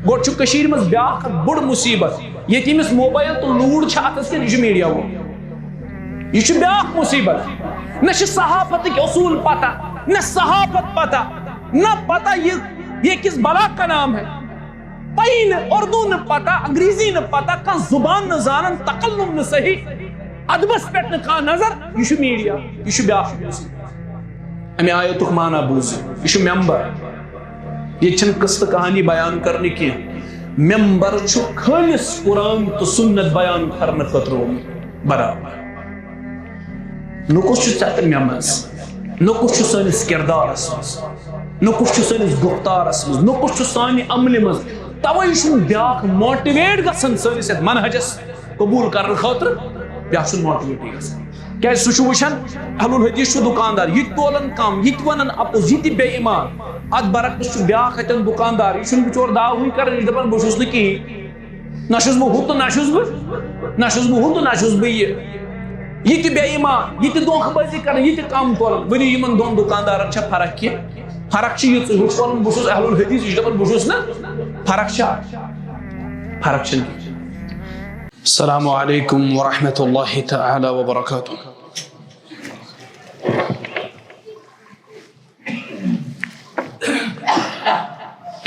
گوڑ چھو کشیر مز بیاق بڑ مصیبت یہ تیمس موبائل تو لوڑ چھاتس کے یہ میڈیا وہ یہ چھو بیاق مصیبت نہ صحافت کے اصول پتا نہ صحافت پتا نہ پتا یہ کس بلا کا نام ہے پین اردو نہ پتا انگریزی نہ پتا کان زبان نہ زانن تقلم نہ صحیح ادبس پیٹ نہ کان نظر یہ چھو میڈیا یہ چھو بیاق مصیبت امی آیتک مانا بوز یہ چھو ممبر یہ چھن قصہ کہانی بیان کرنے کی ممبر چھو خالص قرآن تو سنت بیان کرنے خطروں برابر نکوش چھو چاہتن ممبرز نکوش چھو سانس کردارس مز نکوش چھو سانس گفتارس مز نکوش چھو سانی عمل مز توائی چھو بیاق موٹیویٹ گسن سانس منہجس قبول کرنے خاطر بیاق چھو موٹیویٹ گسن کیا سوچو وشن اہل الحدیث چھو دکاندار یہ بولن کام یہ ونن اپوز یہ بے ایمان ات برعکس چھو بیاق اتن دکاندار یہ چھو بچور داو ہوئی کرن یہ دپن بشوس نہ کی نشوس بہ ہو تو نشوس بہ ہو تو نشوس بہ یہ بے ایمان یہ دونکھ بازی کرن یہ کام تولن ونی یمن دون دکاندارن چھ فرق کی فرق چھ یہ ہو ون بشوس اہل الحدیث یہ دپن بشوس نہ فرق چھ السلام علیکم ورحمۃ اللہ تعالی وبرکاتہ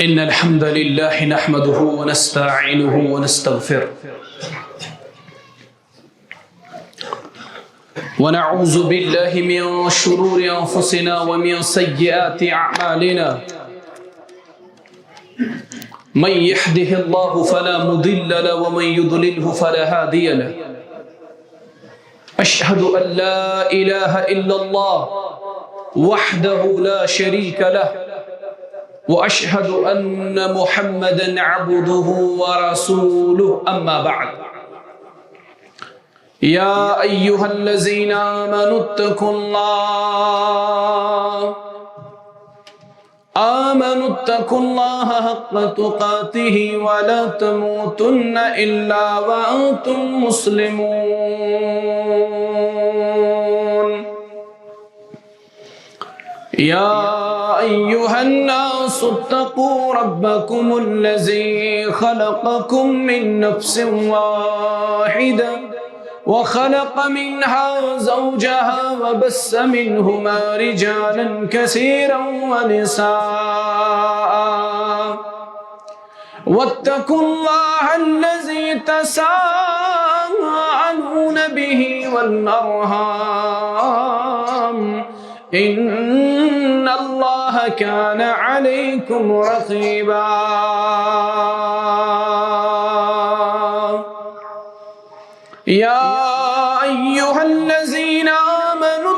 ان الحمد لله نحمده ونستعينه ونستغفره ونعوذ بالله من شرور انفسنا ومن سيئات اعمالنا من يهده الله فلا مضل له ومن يضلله فلا هادي له اشهد ان لا اله الا الله وحده لا شريك له وأشهد أن محمدًا عبده ورسوله أما بعد يا أيها الذين آمنوا اتقوا الله حق تقاته ولا تموتن إلا وأنتم مسلمون يا أيها الناس اتقوا ربكم الذي خلقكم من نفس واحدة وخلق منها زوجها وبث منهما رجالا كثيرا ونساء واتقوا الله الذي تساءلون به والأرحام إن الله كان عليكم رقيبا يا أيها الذين آمنوا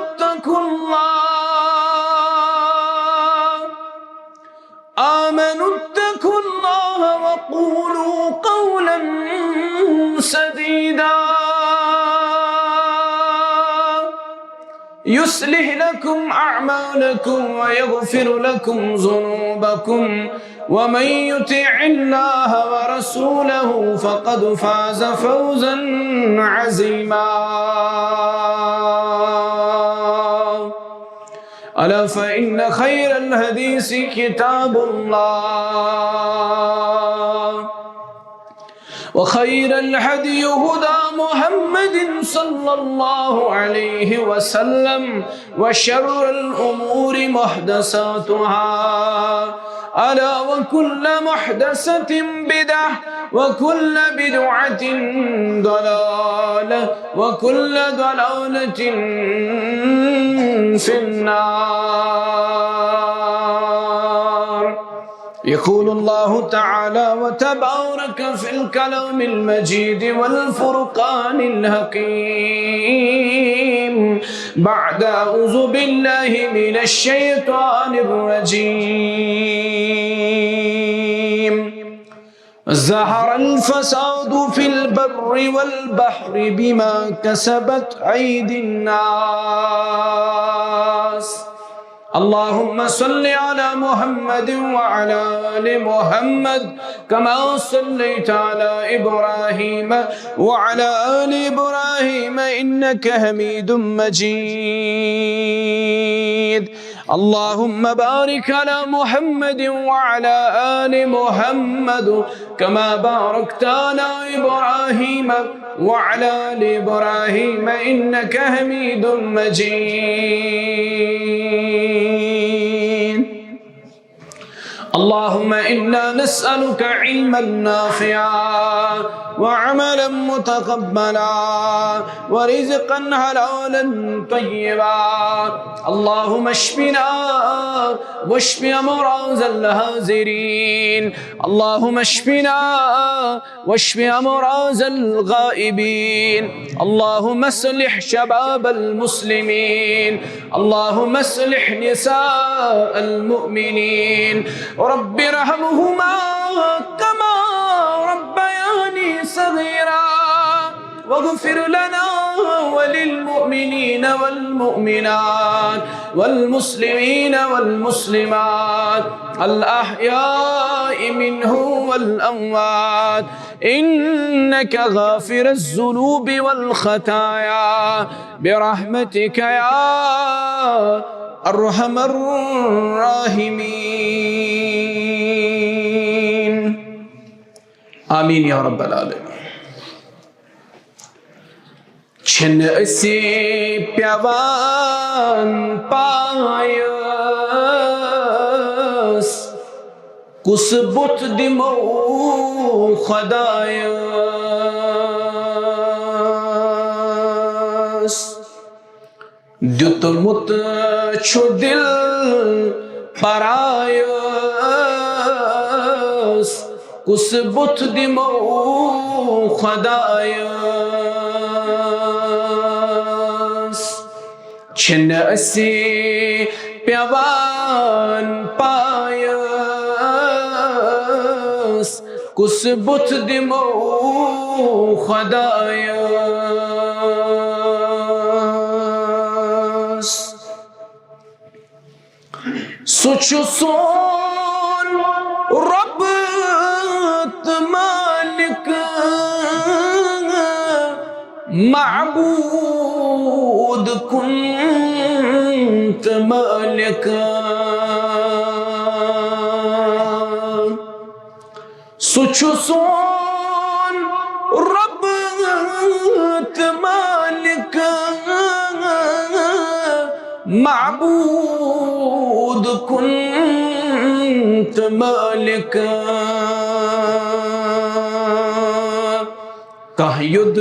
اتقوا الله وقولوا قولا سديدا يصلح لكم أعمالكم ويغفر لكم ذنوبكم ومن يطع الله ورسوله فقد فاز فوزا عظيما ألا فإن خير الحديث كتاب الله وخير الهدي هدى محمد صلى الله عليه وسلم وشر الأمور محدثاتها ألا وكل محدثة بدعة وكل بدعة ضلالة وكل ضلالة في النار يقول الله تعالى وتبارك في الكلام المجيد والفرقان الحكيم بعد أعوذ بالله من الشيطان الرجيم ظهر الفساد في البر والبحر بما كسبت أيدي الناس اللهم صل على محمد وعلى آل محمد كما صليت على إبراهيم وعلى آل إبراهيم إنك حميد مجيد حميد. اللهم بارك على محمد وعلى آل محمد كما باركت على إبراهيم وعلى آل إبراهيم إنك حميد مجيد. اللهم إنا نسألك علما نافعا وعملا متقبلا ورزقا حلالا طيبا. اللهم اشفنا واشف أمراض الحاضرين. اللهم اشفنا واشف أمراض الغائبين. اللهم اصلح شباب المسلمين. اللهم اصلح نساء المؤمنين. رب ارحمهما كما ربياني صغيرا واغفر لنا وللمؤمنين والمؤمنات والمسلمين والمسلمات الأحياء منهم والأموات إنك غافر الذنوب والخطايا برحمتك يا أرحم الراحمين. آمين يا رب العالمين. چن اسی پیوان پایس کس بت دمو خدایس دیتمت چھو دل پرایس کس بت دمو خدایس چھن اسی پیوان پایس کس بت دمو خدایس سوچو سون رب مالک معبود كنت مالكا سوچو سون رب مالكا معبود كنت مالكا ید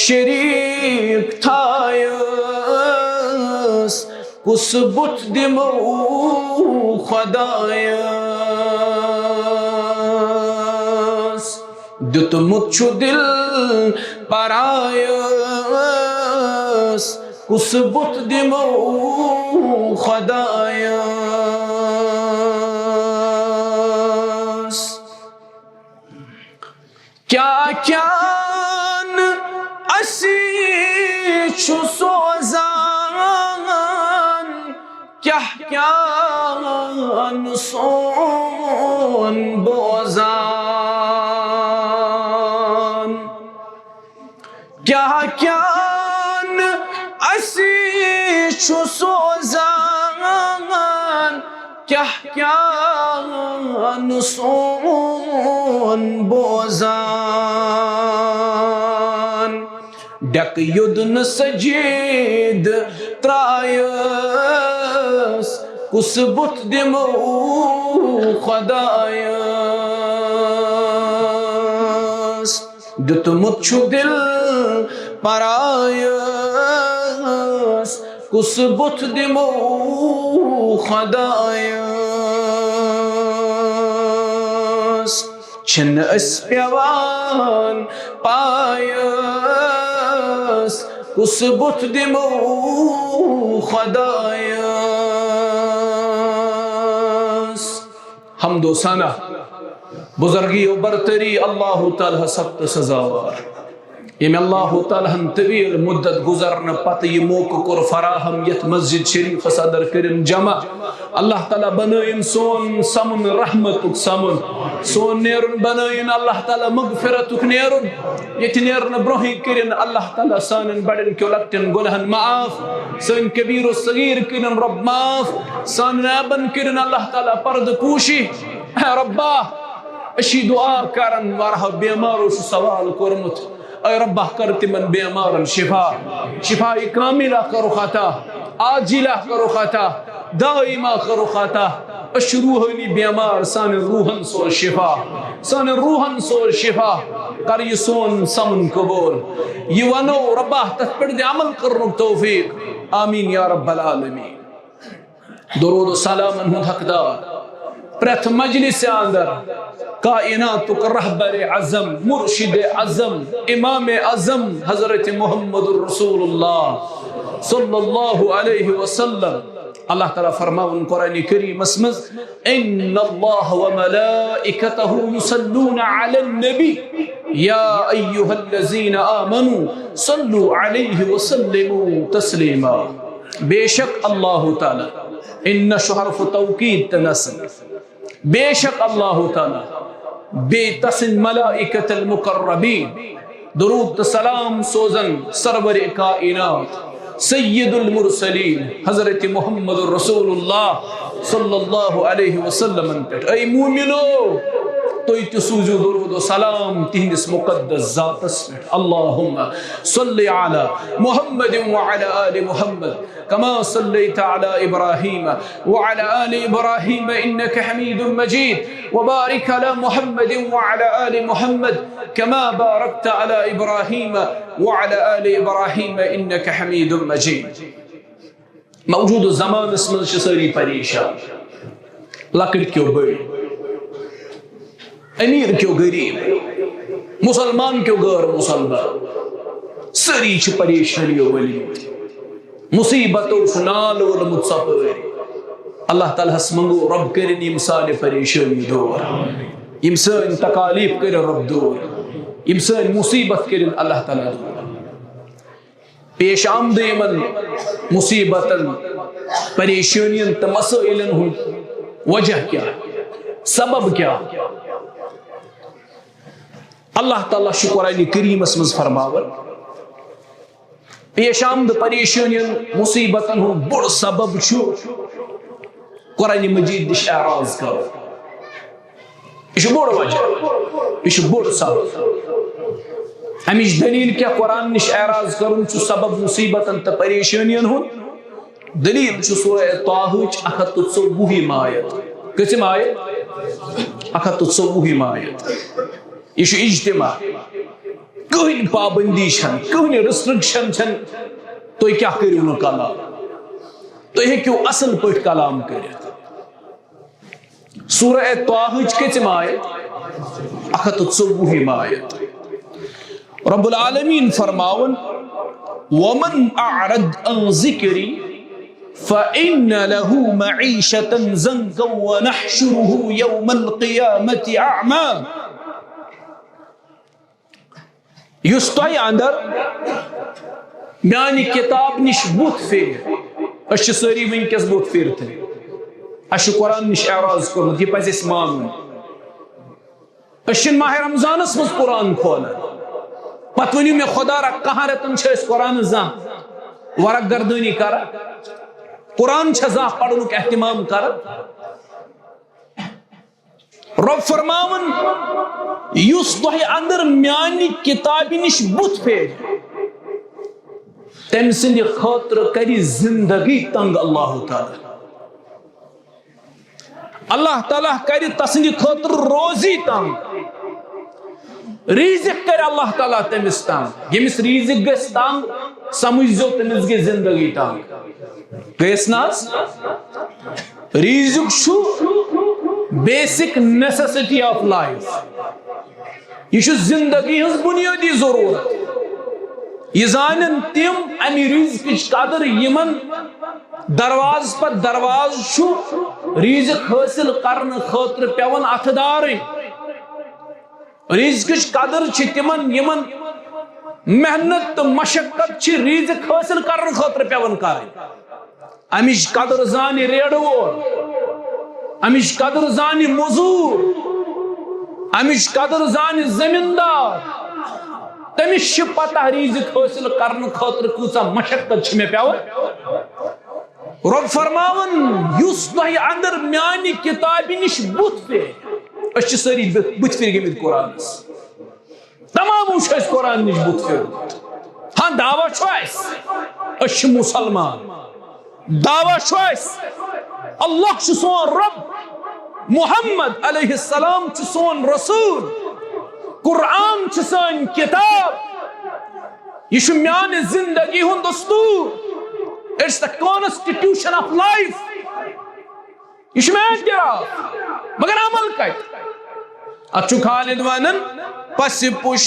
شریک تھایس کس بت دمو خدایس دیتمت چھو دل پرایس کس بت دمو خدایس کیا کیان اسی چھو سوزان کیا کیان سون بوزان کیا کیان اسی چھو سوزان کیا کیان سون بوزان ڈک یدن سجید ترائیس کس بت دمو خدایس دیتمت چھو دل پرائیس کس بت دمو خدایس چھن اس پیوان پایس کس بت دمو خدایس حمد و ثنا بزرگی و برتری اللہ تعالی سخت سزاوار یم اللہ تعالیٰ طویل مدت گزرن پتہ یہ موقع کور فراہم یت مسجد شریف صدر کرن جمع اللہ تعالیٰ بنائن سون سمن رحمتک سمن سون نیرن بنائن اللہ تعالیٰ مغفرتک نیرن یت نیرن برہی کرن اللہ تعالیٰ سانن بڑن کیو لکٹن گنہن معاف سن کبیر و صغیر کرن رب معاف سان نابن کرن اللہ تعالیٰ پرد پوشی اے ربا اشی دعا کرن وارہ بیمارو شو سوال کرمت اے ربہ کر تمن بیمارن شفا شفا کاملہ کرو خطا عاجلہ کرو خطا دائمہ کرو خطا اشروحنی بیمار سان روحن سو شفا سان روحن سو شفا کر یہ سون سمن قبول یہ ونو ربہ تت پر دے عمل کرنک توفیق آمین یا رب العالمین درود و سلام انہوں حقدار پرت مجلس اندر کائنات کا رہبر اعظم مرشد اعظم امام اعظم حضرت محمد رسول اللہ صلی اللہ علیہ وسلم اللہ تعالیٰ فرماؤن قرآن کریم اسمز ان اللہ وملائکتہ یصلون علی النبی یا ایہا الذین آمنوا صلو علیہ وسلموا تسلیما بے شک اللہ تعالیٰ ان شحرف توقید تنسل بے شک اللہ تعالیٰ بے تسن ملائکت المقربین درود سلام سوزن سرور کائنات سید المرسلین حضرت محمد رسول اللہ صلی اللہ علیہ وسلم اے مومنو تو سوزو درود و سلام تہندس مقدس ذات اسمت اللہم صلی علی محمد وعلى آل محمد كما صليت على إبراهيم وعلى آل إبراهيم إنك حميد مجيد وبارك على محمد وعلى آل محمد كما باركت على إبراهيم وعلى آل إبراهيم إنك حميد مجيد موجود الزمان اسم الشسری پریشان لکڑ کیوں بڑی امیر کیوں غریب مسلمان کیوں غیر مسلمان سری چھ پریشانیوں ولی مصیبتوں شنال والمتصفر اللہ تعالیٰ منگو رب کرن امسان پریشانی دور امسان تکالیف کرن رب دور امسان مصیبت کرن اللہ تعالیٰ دور پیش آمد من مصیبتن پریشانین تمسائلن ہوں وجہ کیا سبب کیا اللہ تعالیٰ شکرانی کریم اسمز فرماور پیش آمد پریشانین مصیبتن ہوں بڑ سبب چھو قرآن مجید دش اعراض کرو یہ بڑ وجہ یہ بڑ سبب ہمیش دلیل کیا قرآن نش اعراض کرن چھو سبب مصیبتن تا پریشانین ہوں دلیل چھو سورہ طاہچ 140 آیت کسی آیت 140 آیت یہ چھو اجتماع کہیں پابندی چھن کہیں ریسٹرکشن چھن تو یہ کیا کری انہوں کلام تو یہ کیوں اصل پٹ کلام کرے سورہ طاہچ کچھ آیت 140 آیت رب العالمین فرماون ومن اعرض عن ذکری فإن له معيشة زنكا ونحشره يوم القيامة أعمى يستوي اندر میانی کتاب نش بوت فیر اش ساری ونکس بوت فیر تھے اش قرآن نش اعراض کرن یہ پز اس مانن اشن ماہ رمضان اس مز قرآن کھولا پت ونیو میں خدا را کہاں رتن چھ اس قرآن زان ورق گردنی کر قرآن چھزا پڑھنک اہتمام کر رب فرماون یس تہ اندر میانی کتابی نش بت پھیر تم سند خاطر کری زندگی تنگ اللہ تعالی اللہ تعالیٰ کری تسند خاطر روزی تنگ ریزق کر اللہ تعالیٰ تمس تنگ یمس ریزق گس تنگ سمجھو تمس گی زندگی تنگ گیس ناس ریزق شو بیسک نیسیسٹی آف لائف یہ شو زندگی ہز بنیادی ضرورت یہ زانن تم امی رزق قدر یمن درواز پر درواز شو رزق حاصل کرن خاطر پیون اتدار رزق قدر چھ تمن یمن محنت تو مشقت چھ رزق حاصل کرنے خاطر پیون کریں امچ قدر زانی ریڑوور امچ قدر زانی مزور امچ قدر زانی زمیندار تمس پتہ رزق حاصل کرنے خاطر کۭژاہ مشقت چھ مے پیون رب فرماون یس تہ اندر میانہ کتابہ نش بت پھر اس ساری بت پھر گمت قرآنس تمام اس قرآن نش بت پھر ہاں دعویٰ اس مسلمان دعویٰ اللہ سون رب محمد علیہ السلام سون رسول قرآن سن کتاب یہ میان زندگی ہند دستور It's the constitution of life. یہ میں اعتراف مگر عمل کت اچھو خالد ونن پس پش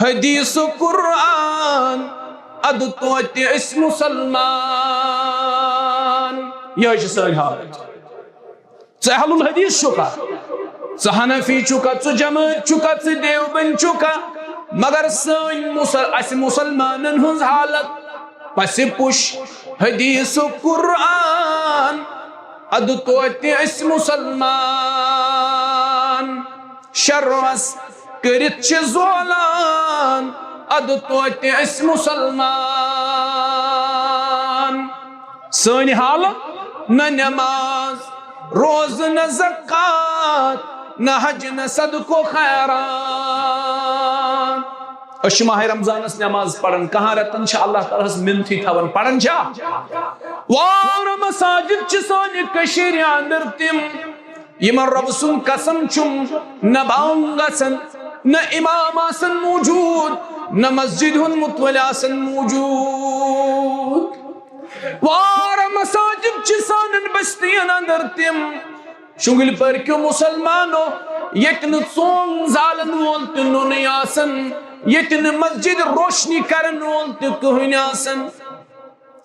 حدیث قرآن اد توت اس مسلمان یہ سن حالت ژٕ اہل الحدیث چھُکھا ژٕ حنفی چھُکھا ژٕ جماعت چھُکھا ژٕ دیوبند چھُکھا مگر سن مسلمانن ہنز حالت پس پش حدیث قرآن اد توت اس مسلمان شروس کرت چھ زولان اد توت اس مسلمان سن حالت نہ نماز روز نہ زکات نہ حج نہ صدقہ خیرات اش ماہ رمضان اس نماز پڑھن کہاں رتن چھ اللہ تعالیٰ اس منتھی تھون پڑھن چا وار مساجد چھ سانی کشیر اندر تم یمن رب سن قسم چم نہ بانگ آسن نہ امام آسن موجود نہ مسجد ہن متولی آسن موجود وار مساجد چھ سانی بستین اندر تم شنگل پر کیوں مسلمانو یکن سون زالن وول تنو نہیں آسن یتن مسجد روشنی کرن وول تہ کہین آسن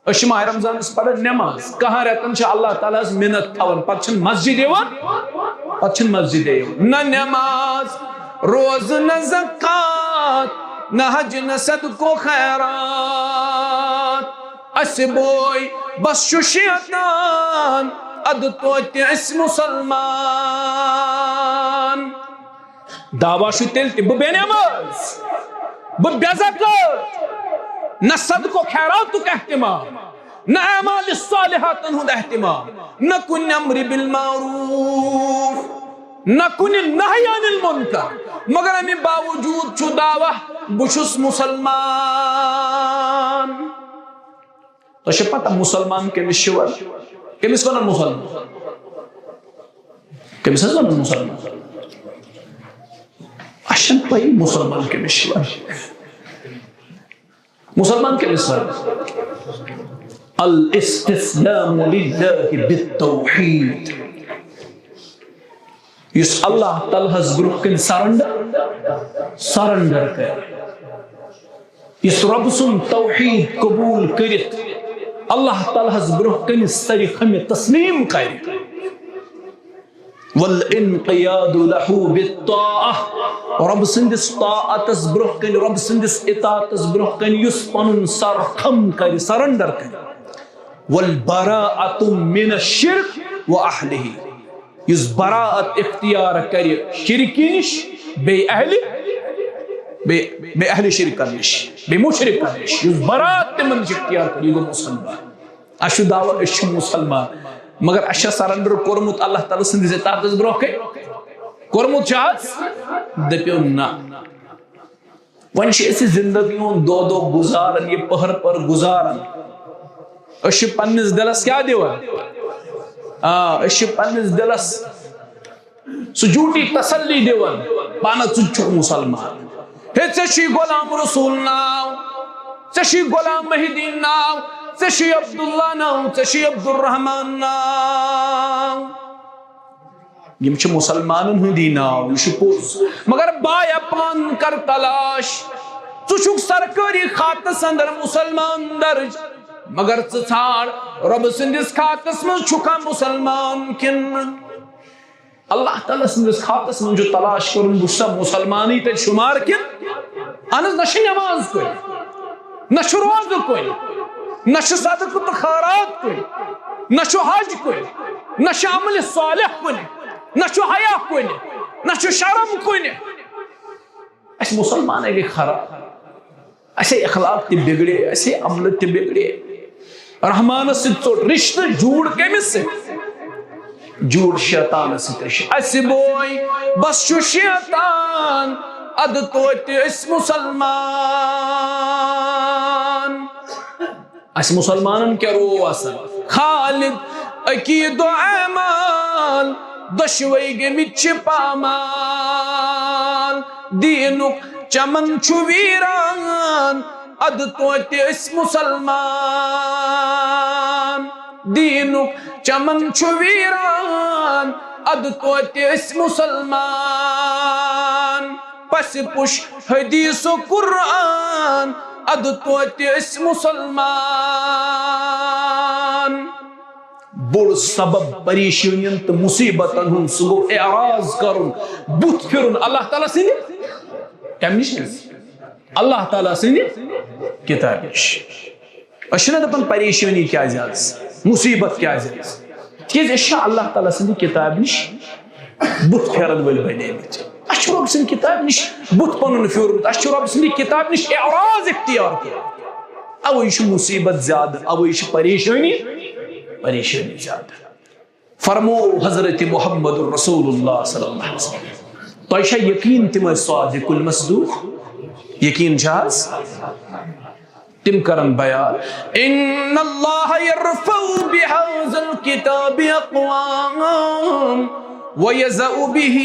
اش ماہ رمضان اس پڑھن نماز کہاں رتن چھ اللہ تعالیٰ اس منت تھون پتہ چھن مسجد یوان پتہ چھن مسجد یوان نہ نماز روز نہ زکات نہ حج نہ صدقہ خیرات اس بوئی بس چھ شیطان اد توت اس مسلمان دعویٰ شو تیل تی بے نماز بے زکات نہ صدق و خیرات کا اہتمام نہ اعمال الصالحات ہند اہتمام نہ کن امر بالمعروف نہ کن نہی عن المنکر مگر امی باوجود چھو دعویٰ بشس مسلمان تو شو پتہ مسلمان کے مشور کمس ونن مسلمان کمس ونن مسلمان اشن پائی مسلمان کے مشور مسلمان کے مشور الاستسلام للہ بالتوحید یس اللہ تعالیٰ برکن سرنڈر کر یس رب سن توحید قبول کرت اللہ تعالیٰ برکن سری خمی تسلیم کر والانقیاد له بالطاعة رب سندس طاعتس برکن رب سندس اطاعتس برکن یس پنن سر خم کر سرنڈر کر والبراءة من الشرك وأهله یس براءت اختیار کر شرکی نش بے اہل شرک نش بے مشرک نش یس براءت من اختیار کر یہ مسلمان اشو دعوی اش مسلمان مگر اشا سرنڈر کورمت اللہ تعالی سندس اطاعتس برکن کورمت چاہت دپیو نا ون اس زندگیوں دو دو گزارن یہ پہر پر گزارن اش پنس دلس کیا دیوان اش پنس دلس سجوٹی تسلی دیوان پانا چچو مسلمان ہے چشی غلام رسول ناو چشی غلام مہدین ناو چشی عبداللہ ناو چشی عبدالرحمن ناو یہ مجھے مسلمانن ہندی ناو یہ پوز مگر بایا پان کر تلاش چچک سرکاری خاتس اندر مسلمان درج مگر ژھار رب سندس خاتس من چھکا مسلمان کن اللہ تعالیٰ سندس خاتس من جو تلاش کرن بشتا مسلمانی تے شمار کن اہن نہ نماز کن نہ روز کن نہ صدقہ تو خیرات کن نہ حج کن نہ عمل صالح کن نہ حیا کن نہ شرم کن اس مسلمان گئی خراب اسے اخلاق تہ بگڑے اسے عمل تہ بگڑے رحمان سے ژوٹ رشتہ جوڑ کمس سے جوڑ شیطان سے اس بوئی بس چھُ شیطان اد توتہ اس مسلمان اس مسلمانن کیا رو آسان خالد عقید و اعمال دشوئی گمت چھ پامال دینک چمن چھُ ویران اد توتہ اس مسلمان دینک چمن چھُ ویران اد توتہ اس مسلمان پس پش حدیث و قرآن اد توتہ اس مسلمان بڑ سبب پریشانین تو مصیبتن ہن سہ گو اعراض کرن بت پھرن اللہ تعالیٰ سند کم نش اللہ تعالیٰ سند کتاب نش اشنا دپن پریشانی کیا آز مصیبت کیا آز تیز اشیا اللہ تعالیٰ سند کتاب نش بت پھرن ول بنیمت اچھ رب سند کتاب نش بت پنن پھیورمت اچھ رب سند کتاب نش اعراض اختیار کیا اوے چھ مصیبت زیادہ اوے چھ پریشانی زیادہ فرمو حضرت محمد رسول اللہ صلی اللہ علیہ وسلم تو ایشا یقین تم صادق المصدوق یقین جاز تم کرن بیان ان اللہ یرفع بهذا الكتاب اقوام ویزع به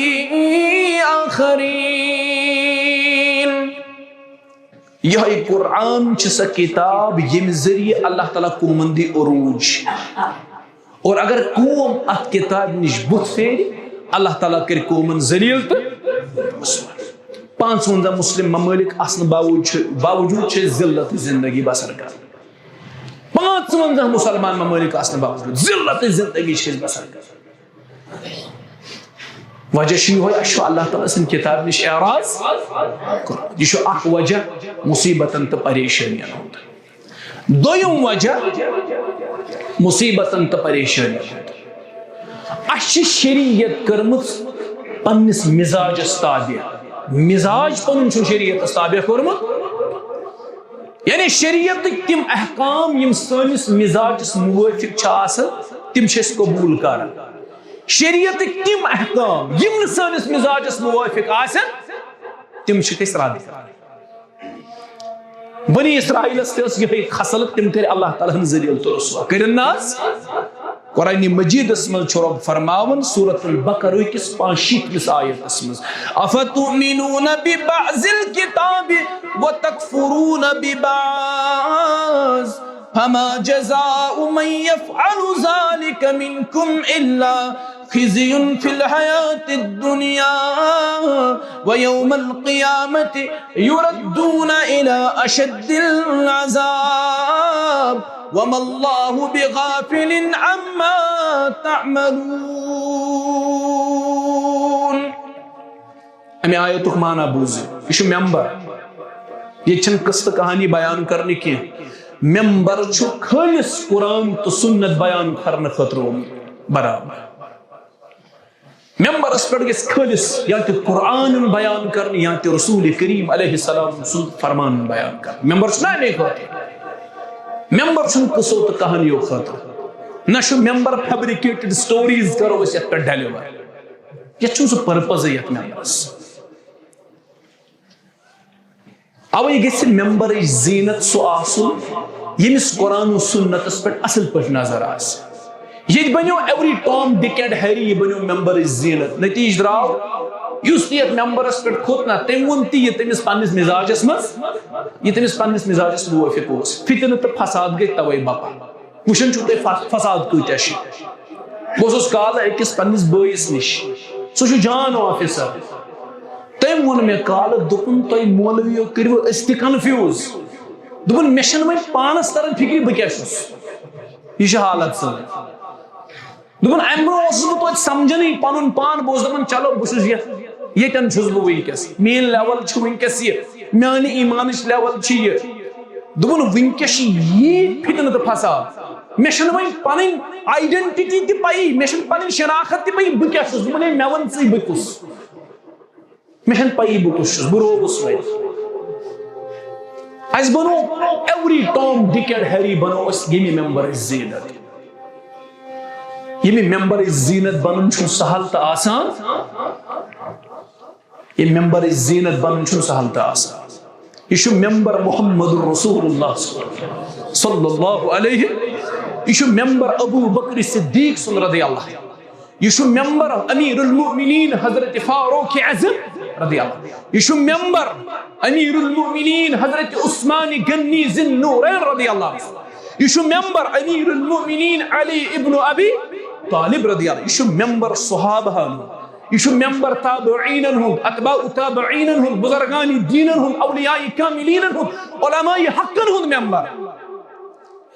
آخرین یہ قرآن چھ کتاب یم ذریعہ اللہ تعالیٰ قومن دی عروج اور اگر قوم ات کتاب نش بت پھیر اللہ تعالیٰ کر قومن ذلیل تو 55 مسلم ممالک آسن باوجود چھ ذلت زندگی بسر کر 55 مسلمان ممالک آسن باوجود ذلت زندگی چھ بسر کر وجہ یہ اشو اللہ تعالیٰ سن کتاب نش اعراض یہ اخ وجہ مصیبتن تو پریشانین ہند دویم وجہ مصیبتن تو پریشانین ہند اش شریعت کرمت پنس مزاجس تابع مزاج پن شریعت تابع کورمت یعنی شریعت تم احکام یم سانس مزاجس موافق تم قبول کران شریعت تم احکام یم سانس مزاجس موافق آسن تم رد بنی اسرائیلس تہ خصلت تم کر اللہ تعالیٰ ذریعہ تو رسوا کرن ناز قرآن مجید من رب فرماون سورة البقرہ کس 65 آیت من افتؤمنون ببعض الكتاب وتکفرون ببعض فما جزاء من يفعل ذلك منكم إلا خزي في الحياة الدنيا ويوم القيامة يردون إلى أشد العذاب وما الله بغافل عما تعملون امی آیتک مانا بوزی یہ ممبر یہ چھن قصہ کہانی بیان کرنے کی ممبر چھو خالص قرآن تو سنت بیان کرنے خطروں برابر ممبر اس پر گس خالص یا تو قرآن بیان کرنے یا تو رسول کریم علیہ السلام فرمان بیان کرنے ممبر چھنا نہیں ہوتے ممبر چھن قصہ تو کہانیوں خطر نشو ممبر فیبریکیٹڈ سٹوریز کرو اس یت پر ڈیلیور یہ چھو سو پرپز ہے یت ممبرس اوی گس ممبر زینت سو آسو یمس قرآن و سنت اس پر اصل پر نظر آس یہ بنیو ایوری ٹام ڈک اینڈ ہیری یہ بنیو ممبر زینت نتیج دراو یس تیت ممبر اس پر کھوتنا تم ونتی یہ تمس پنس مزاجس مز یہ تمس پنس مزاجس موافق اس فتنہ تو فساد گئی توے باپا وشن چھو تے فساد کوئی تشی بوسس کال اکس پنس بوئس نش سو چھو جان آفیسر تم ون میں کال دپن تو مولویو کرو اس تی کنفیوز دپن مشن میں پانس ترن فکری بکیشس یہ حالت سن دپن امبرو اس تو سمجھنی پنن پان بوز دپن چلو بوسس یہ تن چھس بو ونکس مین لیول چھ ونکس یہ میانہ ایمانچ لیول چھ یہ دپن ونکس یہ فتنہ تو فساد مے چھن وۄنۍ پنٕنۍ آئیڈینٹٹی تہِ پایی مے چھن پنٕنۍ شناخت تہِ پایی بہٕ کیاہ چھُس دپن مے ون ژٕے بہٕ کُس مے چھن پایی بہٕ کُس چھُس بہٕ رووُس وۄنۍ اس بنو ایوری ٹام ڈک اینڈ ہیری بنو اس ییٚمہِ ممبرٕچ زیٖنت ییٚمہِ ممبرٕچ زیٖنت بنُن چھُنہٕ سہل تہٕ آسان ییٚمہِ ممبرٕچ زیٖنت بنُن چھُنہٕ سہل تہٕ آسان یہ چھُ ممبر محمد رسول اللہ صلی اللہ علیہ یہ چھُ ممبر ابو بکر صدیق سن رضی اللہ یہ چھُ ممبر امیر المؤمنین حضرت فاروق اعظم رضی اللہ یہ چھُ ممبر امیر المؤمنین حضرت عثمان غنی ذی النورین رضی اللہ یہ چھُ ممبر امیر المؤمنین علی ابن ابی طالب رضی اللہ یہ چھُ ممبر صحابہ یہ چھُ ممبر تابعین ہند اتباع تابعین ہند بزرگان دین ہند اولیاء کاملین ہند علماء حقن ہند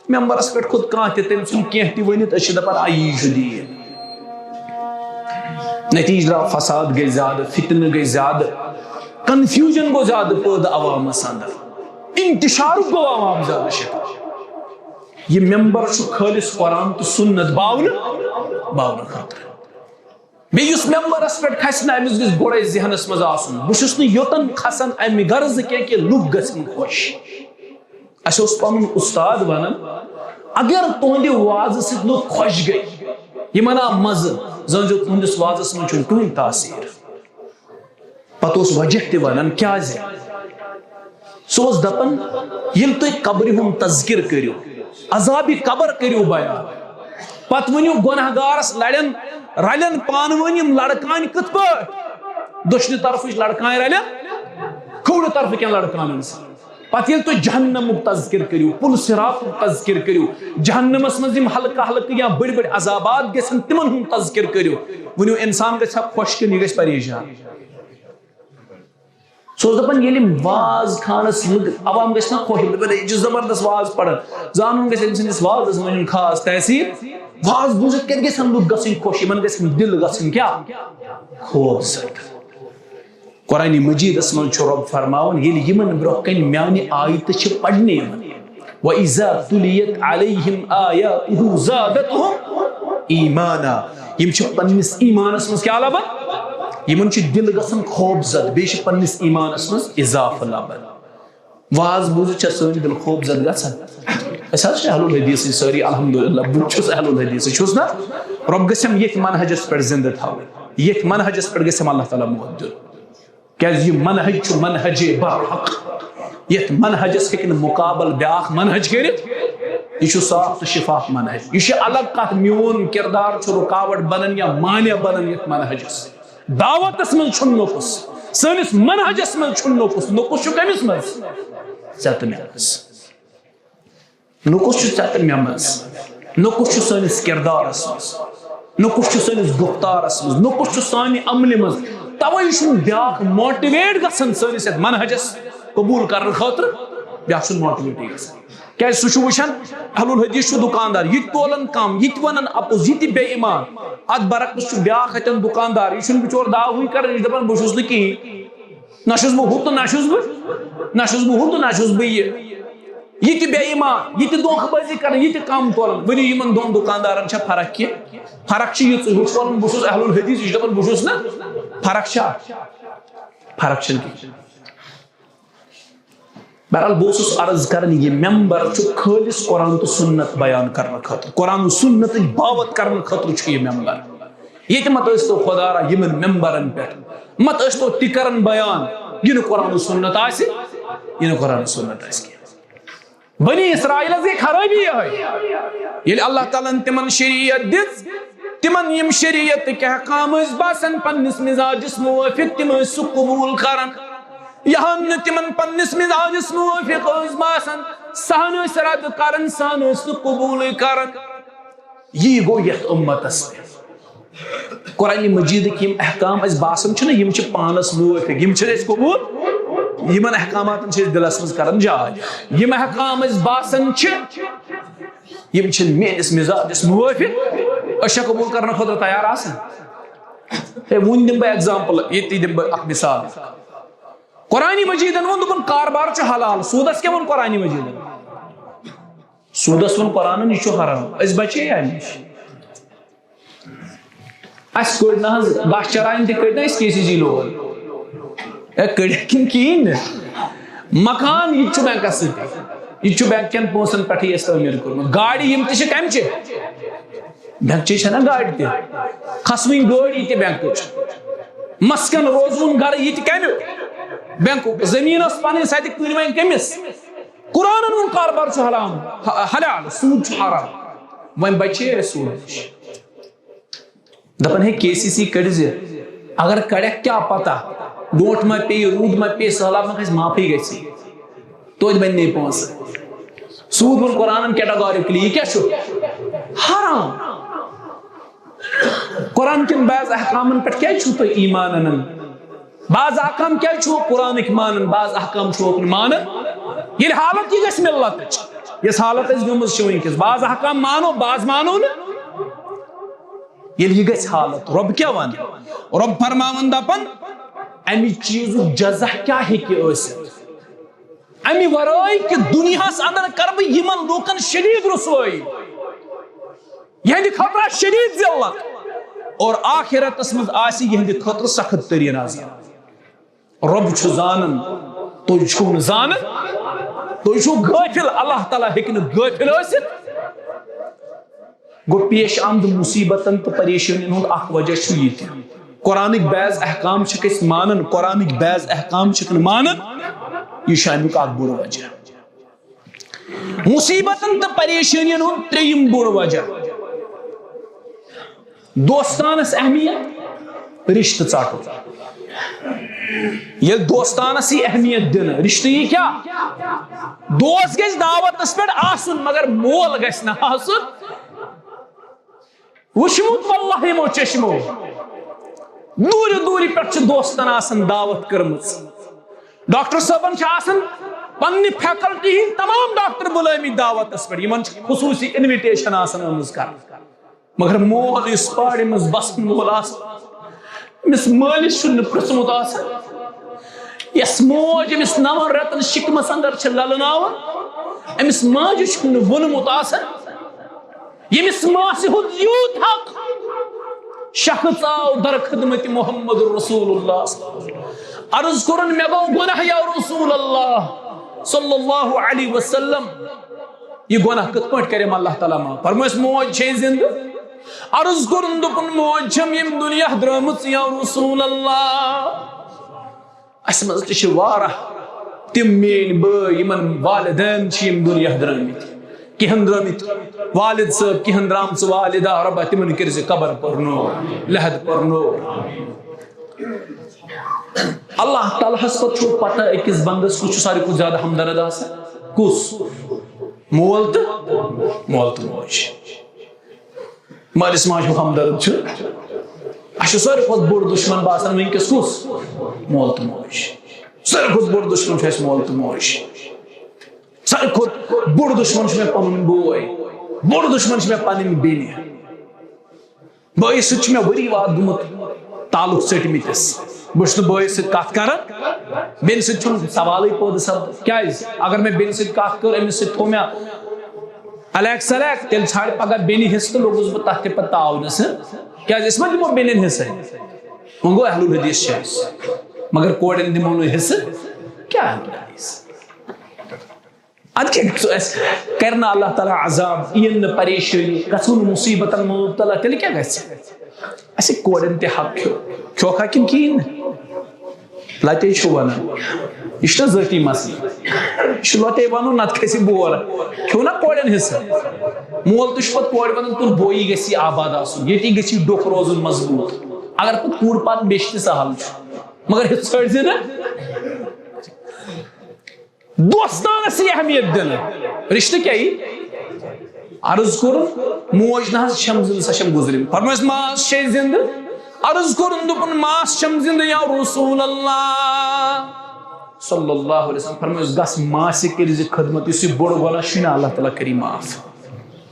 ممبرس پہ خود کان تم سن کی ورنت اچھے دپان آئی جدید نتیجہ درا فساد گئی زیادہ فتنہ گئی زیادہ کنفیوژن گو زیادہ پید عوامس اندر انتشار گو عوام زیادہ شکار یہ ممبر چھُ خالص قرآن تو سنت باون خاطر بیس ممبرس پہ کھسنا امس گھس گوڑے ذہنس مز آسن بہس یوتن کھسان امہ غرض کی لوگ گھن خوش اس پن استاد ونان اگر تہندِ واز سۭتۍ لوگ خوش گئی یہ آو مزٕ زن جو تہندس وازس من چھُنہٕ کٕہٕنۍ تاثیر پتہٕ اوس وجہ تہِ ونان کیازِ سُہ اوس دپان ییٚلہِ تُہۍ قبرِ ہُنٛد تذکر کٔرِو عذابِ قبر کٔرِو بیان پتہٕ ؤنِو گۄنہگارس رلن پانہٕ ؤنۍ یِم لڑکان کِتھ پٲٹھۍ دٔچھنہِ طرفٕچ لڑکان رلن کھوورِ طرفہٕ کٮ۪ن لڑکانن سۭتۍ پتہٕ ییٚلہِ تُہۍ جہنمُک تذکر کٔرِو پُل صراطُک تذکر کٔرِو جہنمس منٛز یِم ہلکہٕ ہلکہٕ یا بٔڑۍ بٔڑۍ عذابات گژھن تِمن ہُنٛد تذکر کٔرِو ؤنِو انسان گژھِ ہا خۄش کِنہٕ یہِ گژھِ پریشان سُہ اوس دپان ییٚلہِ واز خانس عوام گژھِ نا خۄش یہِ چھُ زبردست واز پران زانُن گژھِ أمۍ سٕنٛدِس وازس منٛز یُن خاص تحصیل واز بوٗزِتھ کتہِ گژھن لُکھ گژھٕنۍ خۄش یِمن گژھن دل گژھٕنۍ کیاہ خوفزدہ قرآن مجیدس من چھُ رب فرماون ییٚلہِ یِمن برونٛہہ کنہِ میانہِ آیتہٕ چھِ پرنہِ یِوان وَإِذَا تُلِيَتْ عَلَيْهِمْ آيَاتُهُ زَادَتْهُمْ ایٖمَانًا یِم چھِ پننِس ایٖمانس منٛز کیاہ لبان یِمن چھُ دل گژھان خوفزد بیٚیہِ چھِ پننِس ایٖمانس منٛز اضافہٕ لبان واز بوٗزِتھ چھا سٲنۍ دل خوفزد گژھان أسۍ حظ چھِ اہل الحدیثٕکۍ سٲری الحمدللہ بہٕ چھُس اہل الحدیث چھُس نا رب گژھٮ۪م ییٚتھۍ منہجس پٮ۪ٹھ زندٕ تھاوٕنۍ ییٚتھۍ منہجس پٮ۪ٹھ گژھٮ۪م اللہ تعالیٰ موت دیُن کیازِ یہِ منہج چھُ منہج برحق یتھ منہجس ہیٚکہِ نہٕ مُقابل بیاکھ منہج کٔرِتھ یہ چھُ صاف تہٕ شفاف منہج یہ چھُ الگ کتھ میون کردار چھُ رُکاوٹ بنان یا مانع بنان یتھ منہجس دعوتس منٛز چھُنہٕ نوٚقُس سٲنِس منہجس منٛز چھُنہٕ نوٚقُس چھُ کٔمِس منٛز ژےٚ مےٚ منٛز نوٚقُس چھُ ژےٚ مےٚ منٛز نوٚقُس چھُ سٲنِس کردارس منٛز نوٚقُس چھُ سٲنِس گُفتارس منٛز نوٚقُس چھُ سانہِ عملہِ منٛز توے چھُنہٕ بیاکھ ماٹِویٹ گژھان سٲنِس یتھ منہجس قبوٗل کرنہٕ خٲطرٕ بیاکھ چھُنہٕ ماٹِویٹٕے گژھان کیازِ سُہ چھُ وٕچھان اہل الحدیث چھُ دُکاندار یہِ تہِ تولان کم یہِ تہِ ونان اپوز یہِ تہِ بے ایمان اتھ برعکس چھُ بیاکھ اتٮ۪ن دُکاندار یہِ چھُنہٕ بِچور دعوٕے کران یہِ چھُ دپان بہٕ چھُس نہٕ کِہیٖنۍ نہ چھُس بہٕ ہُہ تہٕ نہ چھُس بہٕ ہُہ تہٕ نہ چھُس بہٕ یہِ تہِ بے ایمان یہِ تہِ دھوکہٕ بٲزی کران یہِ تہِ کم تولان ؤنِو یِمن دۄن دُکاندارن چھا فرق کینٛہہ فرق چھِ یِژٕے ہُہ چھُ ونان بہٕ چھُس اہل الحدیث یہِ چھُ دپان بہٕ چھُس نہٕ فرق چھا فرق چھنہٕ کینٛہہ بہرحال بہٕ اوسُس عرض کران یہ ممبر چھُ خٲلص قرآن تہٕ سنت بیان کرنہٕ خٲطرٕ قرآن سنتٕچ دعوت کرنہٕ خٲطرٕ چھُ یہِ ممبر ییٚتہِ مت ٲسۍتو خۄدارا یِمن ممبرن پٮ۪ٹھ مت ٲسۍتو تہِ کران بیان یہِ نہٕ قرآن سنت آسہِ یہِ نہٕ قرآن سنت آسہِ کینٛہہ بنی اسرائیلس گٔے خرٲبی یِہے ییٚلہِ اللہ تعالیٰ ہن تِمن شریعت دِژ تِمن یِم شریعتٕکۍ احکام ٲسۍ باسان پننِس مزاجس موٲفِق تِم ٲسۍ سُہ قبوٗل کران یہاں نہٕ تِمن پننِس مزاجس موٲفِق ٲسۍ باسان سہن ٲسۍ رد کران سہن ٲسۍ نہٕ قبوٗلٕے کران یی گوٚو یتھ اُمتس تہِ قرآنِ مجیدٕکۍ یِم احکام اسہِ باسان چھِنہ یِم چھِ پانس موٲفِق یِم چھِ أسۍ قبوٗل یِمن احکاماتن چھِ أسۍ دلس منٛز کران جاے یِم احکام اسہِ باسان چھِ یِم چھِنہٕ میٲنِس مزاجس موٲفِق أسۍ چھا قبوٗل کرنہٕ خٲطرٕ تیار آسان ہے وُنۍ دِمہٕ بہٕ ایگزامپل ییٚتی دِمہٕ بہٕ اکھ مثال قرآن مجید ون دپن کاربار چھ حلال سودس کیا ون قرآن مجید سودس ون قرآن یہ حرام اس بچے امہ نش اس کڑ نا گاش چرائن تہ کڑ نا اس KCC لون کڑ کن کہین مکان یہ بینکس ست یہ بینک کن پونسن پہ اس تعمیر کورمت گاڑی یم تہ کم چھ بینک چھ نا گاڑی تہ کھسوین گاڑی تہ بینک مسکن روزون گھر یہ کم بینک زمین اس پن سات کن وین کمس قرآن ون کاربار چھ حرام حلال سود چھ حرام ون بچے سود نش دپن ہے KCC کڑ اگر کڑک کیا پتہ ڈونٹ ما پی رود ما پی سہلاب ما گھس معافی گژھی توتہ بن نی پونس سود ون قرآن کیٹاگورکلی یہ کیا چھ حرام قرآن کن بعض احکامن پہ کیا چھو تو ایمان انن بعض احکام کیا چھو قرآنک مانن بعض احکام چھو مانن یہ حالت یہ گژھ ملت اس حالت اس گمز چھ ونکس بعض احکام مانو بعض مانو نا یہ گژھ حالت رب کیا ون رب فرماون دپن امی چیز جزا کیا ہیکہ ٲسِتھ امی ورٲے کہ دنیاہس اندر کر بہ یمن لوکن شدید رسوائی یہندِ خطرہ شدید ذلت اور آخرتس مز آسی یہندِ خطرہ سخت ترین عذاب رب چھ زانن تُہۍ چھو نہٕ زانن تُہۍ چھو غٲفل اللہ تعالیٰ ہیکہ نہٕ غٲفل ٲسِتھ گو پیش آمد مصیبتن تو پریشانین ہند اخ وجہ چھ یہ تہ قرآنک بعض احکام چھ اس مانن قرآنک بعض احکام چھ مانن یہ شامیک اخ بوڑ وجہ مصیبتن تو پریشانین ہند تریم بوڑ وجہ دوستانس اہمیت رشتہ ژٹو یہ دوستانس یہ اہمیت دن رشتہ یہ کیا دوست گژھِ دعوتس پہ آسن مگر مول گژھِ نہ آسن وشمت واللہ یمو چشمو دوری دوری پہ دوستن آسن دعوت کرمز ڈاکٹر صاحبن آسن پنہ فیکلٹی ہند تمام ڈاکٹر بلائمی دعوتس پہ یمن خصوصی انویٹیشن آسن آمز کر مگر مول اس پاڑی مز بسن مول آسن امس مالس چھ پرژھمت آسان یس موج امس 9 رٮ۪تن شکمس اندر چھ للناون امس ماجہ چھ وونمت آسان یمس ماسہ ہند یوت حق شخص آو در خدمت محمد رسول اللہ عرض کرن مے گو گناہ یا رسول اللہ صلی اللہ علیہ وسلم یہ گناہ کت پٹ کریم اللہ تعالیٰ ما فرمائس موج چھ زند عرض کرن دپن موج چھم یم دنیا درامت یا رسول اللہ اس مز تہ وارہ تم میل بٲے یمن والدین چھ یم دنیا درامت کہن درامت والد صاحب کہن درامژ والدہ ربا تمن کرز قبر پرنو لحد پرنو اللہ تعالیٰ ہس پہ پتہ اکس بندس کس ساروی کھت زیادہ ہمدرد آسان کس مول تو موج مالس ماجہ ہمدرد اس ساروی کھت بوڑ دشمن باسان ونکس کس مول تو موج ساروی کھت بوڑ دشمن اس مول تو موج ساروی کھت بوڑ دشمن میں پنن بوے بوڑ دشمن میں پنن بیٚنہِ بٲیِس سۭتۍ چھُ مےٚ ؤری واد گوٚمُت تعلق ژٔٹمٕتِس بہٕ چھُس نہٕ بٲیِس سۭتۍ کتھ کران بیٚنہِ سۭتۍ چھُنہٕ سوالٕے پٲدٕ سپدان کیازِ اگر مےٚ بیٚنہِ سۭتۍ کتھ کٔر أمِس سۭتۍ تھوٚو مےٚ الیک سلیک تیٚلہِ ژھانڈِ پگاہ بیٚنہِ حصہٕ تہٕ لوٚگُس بہٕ تتھ تہِ پتہٕ تعاونس کیازِ أسۍ ما دِمو بیٚنٮ۪ن حصہٕ وۄنۍ گوٚو اہل الحدیث چھِ أسۍ مگر کورٮ۪ن دِمو نہٕ حصہٕ کیٛاہ اہل الحدیث اد کرنا اللہ تعالیٰ عذاب این پریشانی گھن مصیبتن مبتلا تیل کیا گھس کورن تہ حق کھوکھا کن کہین لتے ونان یہ ذاتی مسئلہ یہ لتے ون نت کھس بور کھو نا کورن حصہ مول تہ پہ کور ون تل بوئی گی آباد آسن یہ گی ڈوکھ روزن مضبوط اگر پہ کور پان بیچ تہ سہل مگر یہ ژھٹ زِ نا دوستانس یہ اہمیت دن رشتہ کیا عرض کرن موج نہ چھم زند سا چھم گزرم فرمائس ماس چھ زند عرض کرن دپن ماس چھم زند یا رسول اللہ صلی اللہ علیہ وسلم فرمائس گس ماس کرز خدمت اس بڑ گناہ چھنا اللہ تعالی کری معاف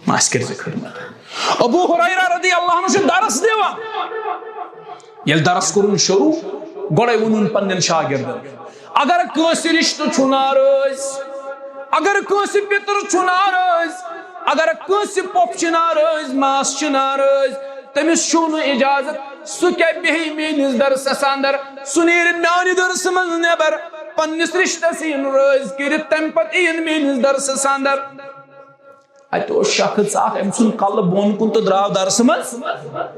ماس کرز خدمت ابو ہریرہ رضی اللہ عنہ درس دیوا یل درس کرن شروع گوڑے ونن پنن شاگردن اگر کٲنٛسہِ رشتہٕ چھُ ناراض اگر کٲنٛسہِ پِتُر چھُ ناراض اگر کٲنٛسہِ پۄپھ چھُ ناراض ماس چھُ ناراض تٔمِس چھُ نہٕ اِجازت سُہ کیٛاہ بیٚہہِ میٲنِس درسس اندر سُہ نیرِ میانہِ درسہٕ منٛز نٮ۪بر پننِس رشتس یِن رٲضۍ کٔرِتھ تمہِ پتہٕ یِن میٲنِس درسس اندر اتہِ اوس شخص اکھ أمۍ سُنٛد کلہٕ بۄن کُن تہٕ درٛاو درسہٕ منٛز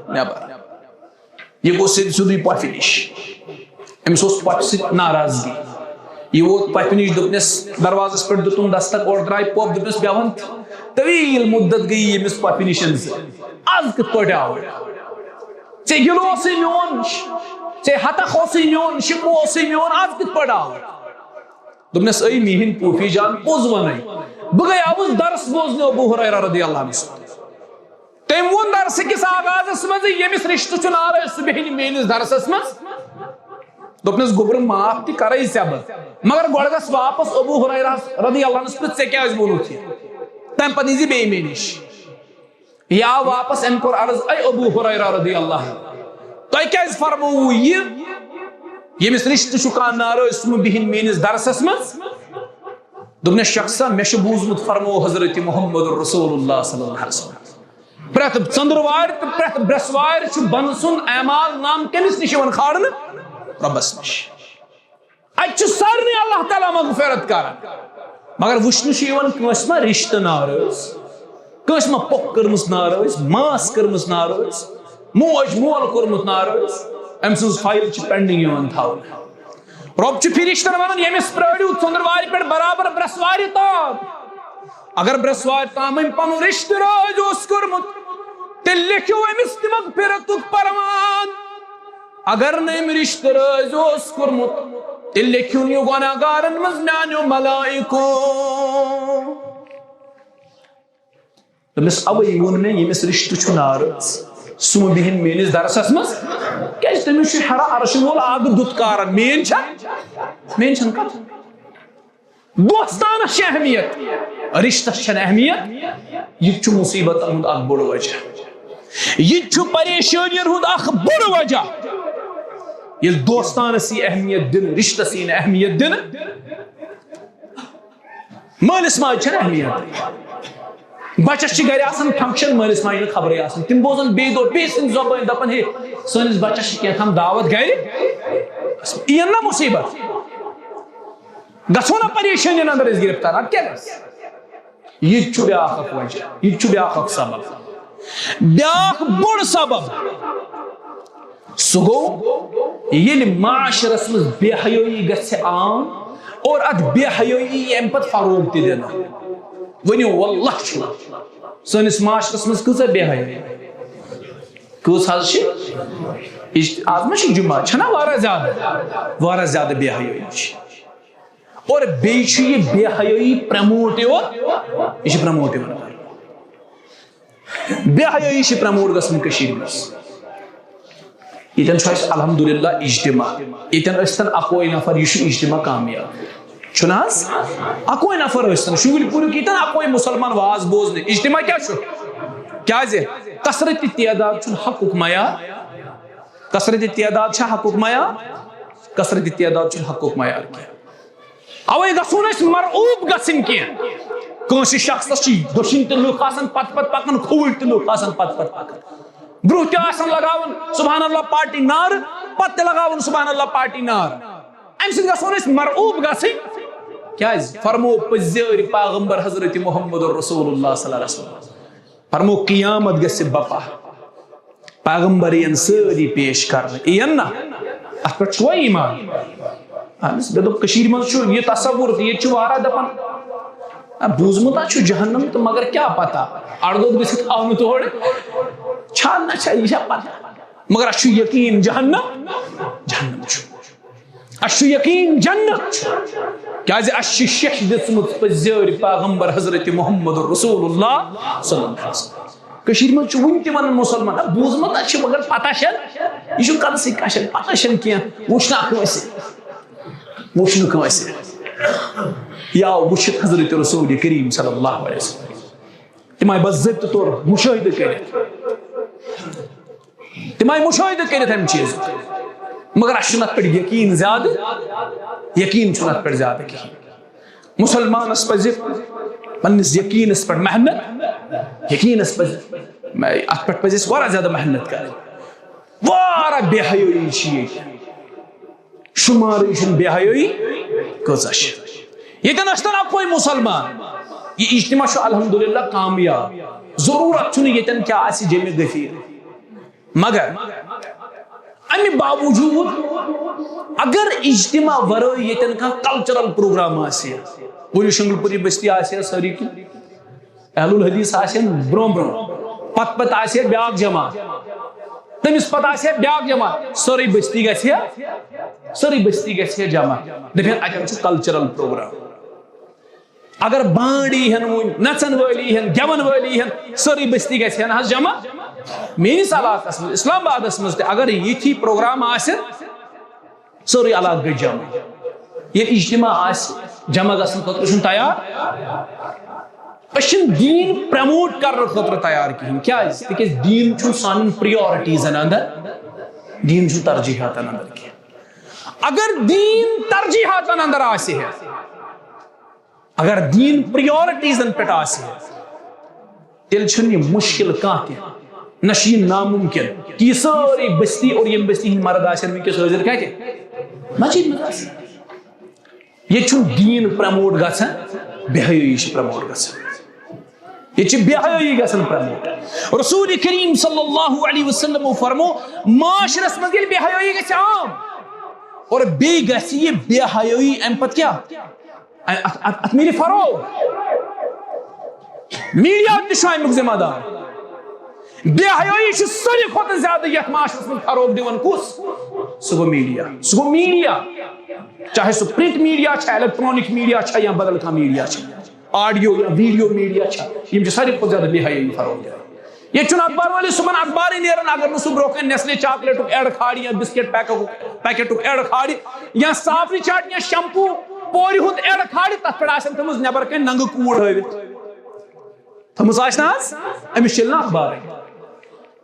نٮ۪بر یہِ گوٚو سیٚودُے پۄپھِ نِش أمِس اوس پۄپھِ سۭتۍ ناراضگی یہ ووت پۄپھِ نِش دوٚپنس دروازس پٮ۪ٹھ دِتُن دستک اورٕ درٛاے پۄپھ دوٚپنس بیٚہوان طویٖل مُدت گٔیی ییٚمِس پۄپھِ نِش آز کِتھ پٲٹھۍ آو ژےٚ گِلہٕ اوسُے میون ژےٚ ہتکھ اوسُے میون شِکوٕ اوسُے میون آز کِتھ پٲٹھۍ آو دوٚپنس اے میٲنۍ پوٗپھی جان پوٚز ونے بہٕ گٔیاوُس درس بوزنہِ ابوٗ ہُریرہ رضی اللہ عنہ تٔمۍ ووٚن درسہٕ کِس آغازس منٛزٕے ییٚمِس رشتہٕ چھُ ناراض سُہ بیٚہہِ نہٕ میٲنِس درسس منٛز دوٚپنس گوٚبرٕ معاف تہِ کرے ژےٚ بہٕ مگر گۄڈٕ گژھ واپس ابوٗ ہُریرہ رضی اللہ عنہس پرٛژھ ژےٚ کیٛازِ ووٚنُتھ یہِ تمہِ پتہٕ یی زِ بیٚیہِ مےٚ نِش یہِ آو واپس أمۍ کوٚر عرض اے ابوٗ ہُریرہ رضی اللہ تۄہہِ کیٛازِ فرمووُ یہِ ییٚمِس رشتہٕ چھُ کانٛہہ ناراض سُہ مہٕ بِہِنۍ میٲنِس درسس منٛز دوٚپنس شخصا مےٚ چھُ بوٗزمُت فرموو حضرت محمد رسول اللہ صلی اللہ علیہ وسلم پرٛٮ۪تھ ژٔنٛدٕروارِ تہٕ پرٛٮ۪تھ برٛٮ۪سوارِ چھُ بنہٕ سُنٛد اعمال نام کٔمِس نِش یِوان کھالنہٕ رۄبس نِش اتہِ چھُ سارنٕے اللہ تعالیٰ مغفرت کران مگر وٕچھنہٕ چھُ یِوان کٲنٛسہِ ما رشتہٕ ناراض کٲنٛسہِ ما پۄپھ کٔرمٕژ ناراض ماس کٔرمٕژ ناراض موج مول کوٚرمُت ناراض أمۍ سٕنٛز فایل چھِ پینڈنگ یِوان تھاونہٕ رۄب چھُ فرشتن ونان ییٚمِس پرٲرِو ژٔنٛدٕروارِ پٮ۪ٹھ برابر برٛٮ۪سوارِ تام اگر برٛٮ۪سوارِ تام أمۍ پنُن رشتہٕ رٲضۍ اوس کوٚرمُت تیٚلہِ لیکھِو أمِس تہِ مغفرتُک پروان اگر نہٕ أمۍ رشتہٕ رٲضۍ اوس کوٚرمُت تیٚلہِ لیکھِوُن یہِ گۄناہگارن منٛز میانیو ملائکو دوٚپنس اوے ووٚن مےٚ ییٚمِس رشتہٕ چھُ ناراض سُہ مہٕ بِہِنۍ میٲنِس درسس منٛز کیٛازِ تٔمِس چھُ ہیرا عرشہِ وول اکھ دُت کارن میٲنۍ چھنہٕ کتھ دوستانس چھِ اہمیت رشتس چھنہٕ اہمیت یہِ تہِ چھُ مُصیبتن ہُنٛد اکھ بوٚڑ وجہ یہِ تہِ چھُ پریشٲنین ہُنٛد اکھ بوٚڑ وجہ ییٚلہِ دوستانس یی اہمیت دِنہٕ رشتس یی نہٕ اہمیت دِنہٕ مٲلِس ماجہِ چھنہٕ اہمیت بچس چھِ گرِ آسان فنکشن مٲلِس ماجہِ نہٕ خبرٕے آسان تِم بوزان بیٚیہِ دۄہ بیٚیہِ سٕنٛدِ زبٲنۍ دپان ہے سٲنِس بچس چھِ کینٛہہ تام دعوت گرِ یِن نا مُصیبت گژھو نا پریشٲنین اندر أسۍ گرفتار ادٕ کیٛاہ گژھِ یہِ تہِ چھُ بیاکھ اکھ وجہ یہِ تہِ چھُ بیاکھ اکھ سبب بیاکھ بوٚڑ سبب سُہ گوٚو ییٚلہِ معاشرس منٛز بے حیٲیی گژھِ عام اور اتھ بے حیٲیی یی امہِ پتہٕ فروغ تہِ دِنہٕ ؤنِو واللہ چھُ سٲنِس معاشرس منٛز کۭژاہ بے حیٲیی کۭژ حظ چھِ آز ما چھِ جمعہ چھنا واریاہ زیادٕ بے حیٲیی چھِ اور بیٚیہِ چھُ یہِ بے حیٲیی پرموٹ یِوان یہِ چھِ پرموٹ یِوان بے حیٲیی چھِ پرموٹ گژھان کٔشیٖرِ منٛز ییٚتٮ۪ن چھُ اَسہِ الحمدُاللہ اجتماع ییٚتٮ۪ن ٲسۍتن اکوے نفر یہِ چھُ اجتماع کامیاب چھُنہ حظ اکوے نفر ٲسۍتن شُگُلۍ پوٗرِک ییٚتٮ۪ن اکوے مُسلمان واز بوزنہِ اجتماع کیٛاہ چھُ کیٛازِ کثرتِ تعداد چھُنہٕ حقُک معیار کثرتِ تعداد چھا حقُک معیار کثرتِ تعداد چھُنہٕ حقُک معیار کینٛہہ اوے گژھو نہٕ أسۍ مرعوب گژھٕنۍ کینٛہہ کٲنٛسہِ شخصس چھِ دٔچھِنۍ تہِ لُکھ آسان پتہٕ پکان کھوٗرۍ تہِ لُکھ آسان پتہٕ پکان برونٛہہ تہِ آسان لگاوان سبحان اللہ پارٹی نعرٕ پتہٕ تہِ لگاوان سبحان اللہ پارٹی نعرٕ امہِ سۭتۍ گژھو نہٕ أسۍ مرعوب گژھٕنۍ کیٛازِ فرمو پٔزۍ پیغمبر حضرت محمد رسول اللہ صلی اللہ علیہ وسلم فرمو قیامت گژھِ بپا پیغمبر یِن سٲری پیش کرنہٕ یِن نا اتھ پٮ۪ٹھ چھُوا ایمان اہن حظ مےٚ دوٚپ کٔشیٖرِ منٛز چھُ یہِ تصوُر تہِ ییٚتہِ چھُ واریاہ دپان بوٗزمُت ہا چھُ جہنم تہٕ مگر کیٛاہ پتہ اڑدۄد گٔژھِتھ آو نہٕ تورٕ چھا نہ چھا یہِ چھا پتہ مگر اسہِ چھُ یقیٖن جہنم چھُ اسہِ چھُ یقیٖن جنت چھُ کیٛازِ اسہِ چھِ شیٚش دِژمٕژ پٔزۍ پیغمبر حضرت محمد رسول اللہ صلی اللہ علیہ وسلم کٔشیٖرِ منٛز چھُ وُنہِ تہِ ونان مُسلمان بوٗزمُت ہا چھُ مگر پتہ چھنہٕ یہِ چھُ کلسٕے کشن پتہ چھنہٕ کینٛہہ وٕچھنہٕ کٲنٛسہِ یہِ آو وٕچھِتھ حضرت رسول کریم صلی اللہ علیہ وسلم تِم آیہِ باضٲبطہٕ طور مُشٲہدٕ کٔرِتھ امہِ چیٖزُک مگر اس ات پہ یقین زیادہ یقین ات پہ زیادہ کہیں مسلمانس پزِ پنس یقینس پہ محنت یقینس پہ ات پہ پزِ واریاہ زیادہ محنت کریں واریاہ بے حیائی چھ شمار بے حیائی کۭژاہ یتن ٲسۍتن اکوے مسلمان یہ اجتماع الحمدللہ کامیاب ضرورت چھُنہٕ یتن کیا آسہِ جیمہِ غفیر مگر امہِ باوجود اگر اجتماع ورٲے یتن کانٛہہ کلچرل پروگرام آسہِ پوٗرٕ شنگل پوٗری بستی آسہِ سٲری اہل الحدیث آسن برٛونٛہہ برٛونٛہہ پتہٕ پتہٕ آسہِ بیاکھ جماعت تٔمِس پتہٕ آسہِ بیاکھ جماعت سٲرٕے بستی گژھِ جمع دپن اتن چھُ کلچرل پروگرام اگر بانڈی ہن نچن والی ہن گیون والی ہن ساری بستی گژھِ ہن حظ جمع میٲنِس علاقس منٛز اسلام آبادس منٛز تہِ اگر یِتھی پروگرام آسہِ سورُے علاقہٕ گژھِ جمع ییٚلہِ اجتماع آسہِ جمع گژھنہٕ خٲطرٕ چھُنہٕ تیار أسۍ چھِنہٕ دیٖن پرموٹ کرنہٕ خٲطرٕ تیار کِہیٖنۍ کیازِ تِکیازِ دیٖن چھُنہٕ سانٮ۪ن پریورٹیٖزن اندر دیٖن چھُنہٕ ترجیحاتن اندر کینٛہہ اگر دیٖن ترجیحاتن اندر آسہِ ہے اگر دین پریورٹیزن پہ تیل چھنہ مشکل کھانا تہ نہ ناممکن کہ یہ ساری بستی اور یم بستی ہند مرد آسن ونکس حاضر کتہ مسجد مز یہ دین پرموٹ گژھان بے حیائی پرموٹ گژھان یہ بے حیائی گژھان پرموٹ رسول کریم صلی اللہ علیہ وسلم فرمو معاشرس مز بے حیائی گژھِ عام اور بیٚیہِ گژھِ یہ بے حیائی امہ پتہٕ کیا ات میری فروغ میڈیا تہ امیک ذمہ دار بے حیائی ساروی کھۄتہٕ زیادہ یتھ معاشرس من فروغ دِوان کس سہ گو میڈیا چاہے سہ پرنٹ میڈیا الیکٹرانک میڈیا یا بدل کھانا میڈیا آڈیو یا ویڈیو میڈیا یم ساروی کھۄتہٕ زیادہ بے حیائی فروغ دِوان یہ اخبار والس صبح اخبار نیران اگر نہ سہ برو نیسلے چاکلیٹک ایڈ کھاڑ یا بسکٹ پیکٹک ایڈ کھاڑ یا صابنہِ چٹ یا شیمپو پورِ ہُنٛد ایڈ کھاڑ تتھ پہ تھٲومٕژ نٮ۪بر کَنۍ ننگہٕ کوٗر ہٲوِتھ تھٲومٕژ آسہِ نہ حظ أمِس چلہِ نہ اخبارٕے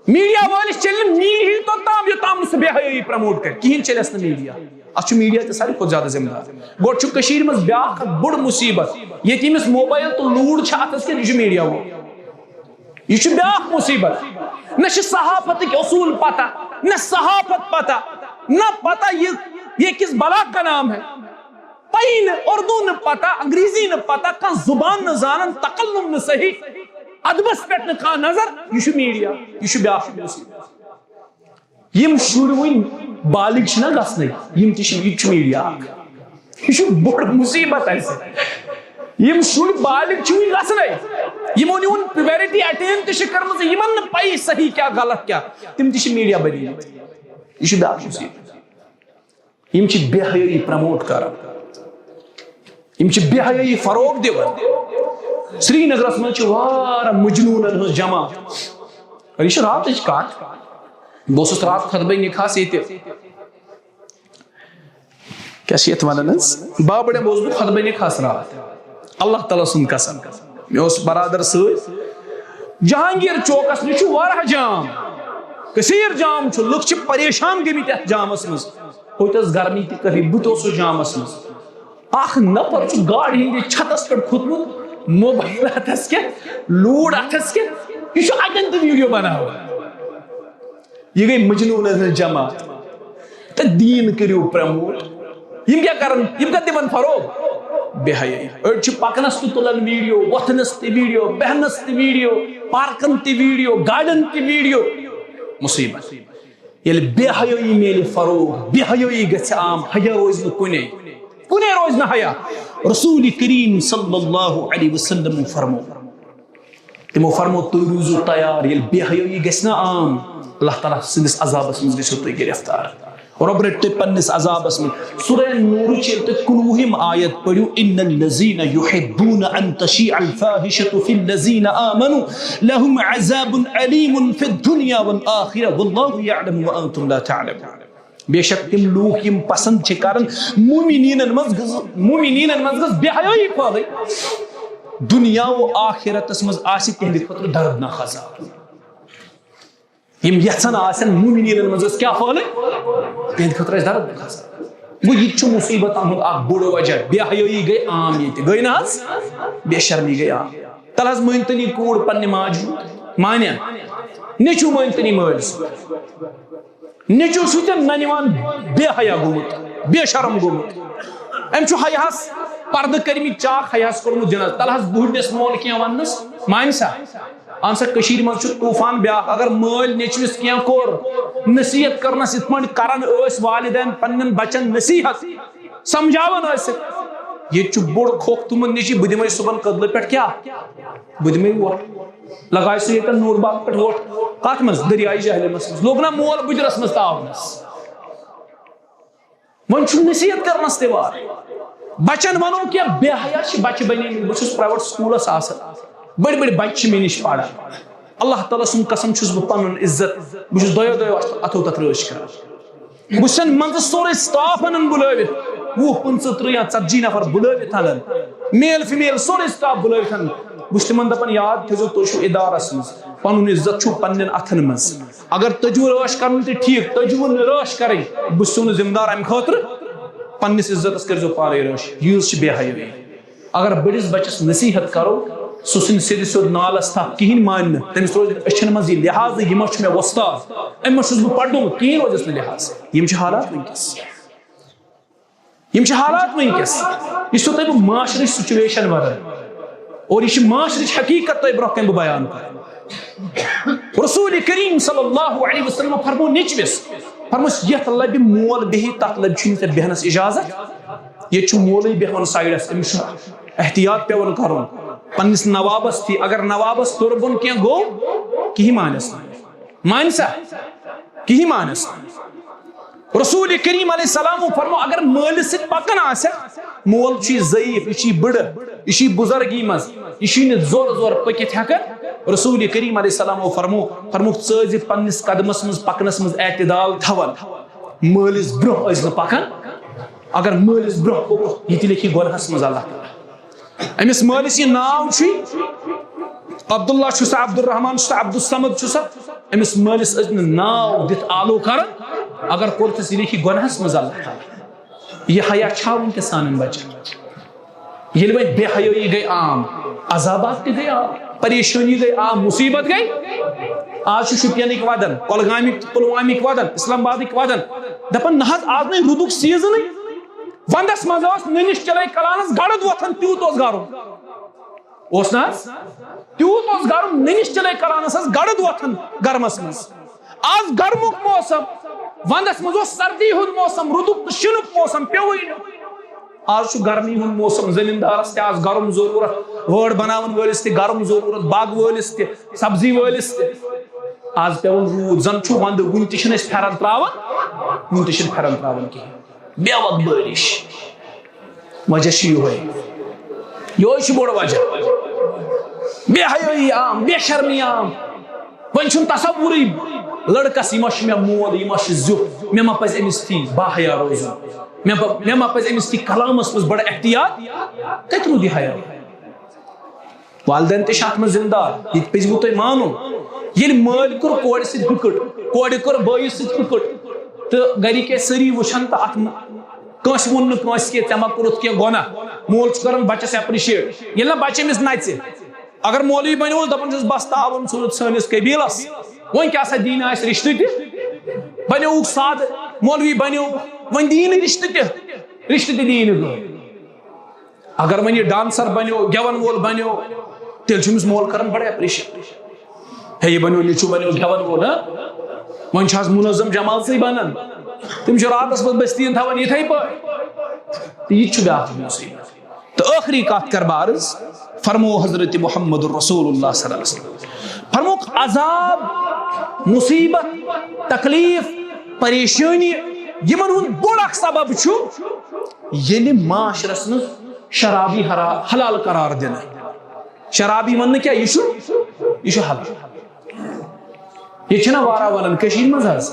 میڈیا وٲلِس چلہِ نہٕ میٖڈیا توٚتام یوٚتام نہٕ سُہ بے حیٲیی پرموٹ کرِ کِہیٖنۍ چلٮ۪س نہٕ میڈیا اتھ چھُ میڈیا تہِ ساروی کھۄتہٕ زیادٕ ذمہٕ دار گۄڈٕ چھُ کٔشیٖرِ منٛز بیٛاکھ اکھ بوٚڑ مُصیبت ییٚتہِ ییٚمِس موبایل تہٕ لوٗڈ چھِ اَتھس کٮ۪تھ یہِ چھُ میڈیا وول یہ چھُ بیٛاکھ مُصیبت نہ چھِ صحافتٕکۍ اصوٗل پتہ نہ صحافت پتہ نہ پتہ یہ کس بلا کا نام ہے پی نہ اردو نہ پتہ انگریزی نہ پتہ کھانا زبان نہ زانن تکلم نہ صحیح ادبس پہ نہ کھانا نظر یہ میڈیا یہ بیاکھ مصیبت یم شُرۍ وۄنۍ بالغ چھِ نہ گژھنٕے یم تہِ چھِ یہ میڈیا یہ چھُ بوٚڑ مصیبت اسہِ یم شُرۍ بالغ چھِ وۄنۍ گژھنٕے یمو نیوٗن پیوبرٹی اٹین تہِ چھِ کٔرمٕژ یمن نہٕ پَیی صحیح کیٛاہ غلط کیٛاہ تِم تہِ چھِ میڈیا بنیمٕتۍ یہ چھُ بیاکھ مصیبت یم چھِ بے حیٲیی پرموٹ کران یم چھِ بے حیٲیی فروغ دِوان سری نگرس منٛز چھِ واریاہ مجنوٗنن ہٕنٛز جماعت اور یہ چھِ راتٕچ کتھ بہٕ اوسُس راتھ خطبہ نِکاحس ییٚتہِ کیٛاہ چھِ یتھ ونان حظ بابڑٮ۪م اوسُس بہٕ خطبہ نِکاحس راتھ اللہ تعالیٰ سُنٛد قسم مےٚ اوس برادر سۭتۍ جہانگیر چوکس نِش چھُ واریاہ جام کثیٖر جام چھُ لُکھ چھِ پریشان گٔمٕتۍ اتھ جامس منٛز ہوٚتس گرمی تہِ کٔرٕکھ بہٕ تہِ اوسُس جامس منٛز اکھ نفر چھُ گاڑِ ہٕنٛدِس چھتس پٮ۪ٹھ کھوٚتمُت موبایل اتھس کٮ۪تھ لوٗڈ اتھس کٮ۪تھ یہ چھُ اتٮ۪ن تہِ ویڈیو بناوان یہ گٔے مجنوٗنن ہٕنٛز جماعت تہٕ دیٖن کٔرِو پرموٹ یم کیٛاہ کرن یم کتھ دِوان فروغ بے حیٲیی أڑۍ چھِ پکنس تہِ تُلان ویڈیو وۄتھنس تہِ ویڈیو بیہنس تہِ ویڈیو پارکن تہِ ویڈیو گاڑٮ۪ن تہِ ویڈیو مصیبت ییٚلہِ بے حیٲیی میلہِ فروغ بے حیٲیی گژھِ عام حیا روزِ نہٕ کُنے روز نہ حیا رسول کریم صلی اللہ علیہ وسلم فرمو تمو فرمو تُہۍ روٗزِو تیار ییٚلہِ بے حیٲیی گژھِ نہ عام اللہ تعالیٰ سٕنٛدِس عذابس منٛز گٔژھِو تُہۍ گرفتار رۄب رٔٹۍ تُہۍ پننِس عذابس منٛز سورہ نوٗرٕچ ییٚلہِ تُہۍ 19ہِم آیت پٔرِو ان الذین یحبون ان تشیع الفاحشة فی الذین آمنوا لهم عذاب علیم فی الدنیا والآخرہ واللہ یعلم وانتم لا تعلمون بے شک تم لوگ یم پسند چھ کرن مومنینن منٛز گژھ بے حیٲیی پھٲلٕنۍ دنیا و آخرتس منٛز آسہِ تہنٛدِ خٲطرٕ دردناک عذاب یم یژھان آسن مومنین مز کیا پھل تہند خطر درد گو یہ مصیبت ہند اخ بوڑ وجہ بے حیائی گئی عام یہ گئی نا بے شرمی گئی عام تل حض مانتنی کوڑ پنہ ماجہ مانیا نیچو مانتنی مال نیچو سن ننوان بے حیا گومت بے شرم گومت ام حیاس پردہ کرمت چاک حیاس کورمت دنس تل حض بوڑنس مول کی ونس مان سا اہن سا کشیر مز طوفان بیا اگر مال نیچوس کی کور نصیحت کرنس ات پہ کران والدین پنن بچن نصیحت سمجھاون یہ بوڑ کھوک تمن نش بہ دمے صبح قدل پہ کیا بہ دمے ووٹ لگائے سو یہ نور باغ پہ ووٹ کت مز دریائے جہلمس مز لوگ نا مول بجرس مز تاونس ون نصیحت کرنس تہ وار بچن ونو کہ بے حیا بچہ بنے بہت پرائیویٹ سکولس آسان بڑی بڑی بچہ مے نش پڑھان اللہ تعالیٰ سن قسم چھس بہ پن عزت بہت دو دو اتھو تک رش کران بہت من سورے سٹاف ان بلوت 20 50 30 40 نفر بلوت ان میل فیمیل سورے سٹاف بلوت ان بہت تمن دپان یاد تھو تھی ادارس مز پن عزت پن اتھن مز اگر تجو رش کرن تہ ٹھیک تجو رش کریں بہ سن ذمہ دار ام خاطر پنس عزتس کرزو پانے رش یہ بے حیائی اگر بڑس بچس نصیحت کرو سہ سن سید سیود نالس تھپ کہین مان تمس روز اچھن مز یہ لحاظ یہ مے وستاد ام مس بہ پڑھنومت کہین روزس نا لحاظ یم حالات ونکس یم حالات ونکس یہ سو تہ معاشرچ سچویشن ورن اور یہ معاشرچ حقیقت تہ برہ کن بیان کر رسول کریم صلی اللہ علیہ وسلم فرمو نیچوس فرمس یت لب مول بہی تت لب چھ ژے بیہنس اجازت یہ مولے بیہون سائڈس امس احتیاط پیون کرن پنس نوابس تھی اگر نوابس تربن کی گو کہی مانس مانسا کہی مانس رسول کریم علیہ السلام فرمو اگر مالس ست پکن آسا مول چھ ضعیف یہ بڑ یہ بزرگی مز یہ زور زور پکت ہیکن رسول کریم علیہ السلام فرمو ژز پنس قدمس مز پکنس مز اعتدال تھون مالس برہ ٲسۍ نہٕ پکان اگر مالس برہ پوٚک یہ تہِ لیکھی گۄنہس مز اللہ تعالیٰ امس مالس یہ ناو عبداللہ چھسا عبدالرحمان چھسا عبدالصمد چھسا امس مالس ناو دت آلو کرن اگر کورتس یہ لیکھی گناہس مز اللہ تعالیٰ یہ حیا چھا ونکس سانن بچن یل وی بے حیائی گئی عام عذابات تہ گئی عام پریشانی گئی عام مصیبت گئی آج شپینک ودن کولگامک پلوامک ودن اسلام آبادک ودن دپن نہ آج نہیں رودک سیزن وندس مز ننش چلے کلانس گڑد وتھن تیوت گرم نا تیوت گرم ننش چلے کلانس گڑد وتھن گرمس مز آج گرمک موسم وندس مز سردی ہند موسم رودک تو شنک موسم پیوئی آج گرمی ہند موسم زمیندارس تہ آج گرم ضرورت وٲر بناون وٲلس تہ گرم ضرورت باغ وٲلس تہ سبزی وٲلس تہ آج پیون روٗد زن چھُ ونٛدٕ وُنہِ تہِ چھِنہٕ أسۍ پھٮ۪رن تراوان وُنہِ تہِ چھِنہٕ پھٮ۪رن تراوان کِہیٖنۍ بے وقت بارش وجہ یہ بوڑ وجہ بے حیائی عام بے شرمی عام ون تصور لڑکس یہ مول یہ زیوت مے ما پز امس تھی با حیا روزن مے ما پز امس تھی کلامس مز بڑا احتیاط کت رود یہ حیا والدین تہ ات مز ذمہ دار یہ پزو تہ مانن یل مال کور کور ست ہکٹ کور کور بٲیِس ست ہکٹ تو گرک سری وچھان تو ات کنس ون کنس کہ ژے ما کورت کی گناہ مول کران بچس ایپرشیٹ یل نا بچہ امس نچ اگر مولوی بنو دپان چھس بس تعاون ثوت سٲنِس قبیلس ون کیا سا دین آس رشتہ تہ بنیوک ساد مولوی بنیو ون دین رشتہ تہ دین اگر ون یہ ڈانسر بنیو گیون وول بنیو تیل چھمس مول کران بڑا ایپرشیٹ ہے یہ بنیو نیچو بنیو گیون وول ون چھس منظم جماعت سی بنان تم راتس مز بستین تھوان یتھے پہ یہ بیاکھ مصیبت تو آخری کت کر بارز فرمو حضرت محمد رسول اللہ صلی اللہ علیہ وسلم فرمو عذاب مصیبت تکلیف پریشانی یمن ہند بوڑ اخ سبب یل معاشرس مز شرابی حلال قرار دن شرابی ون کیا یہ حلال یہ وارا ونان مز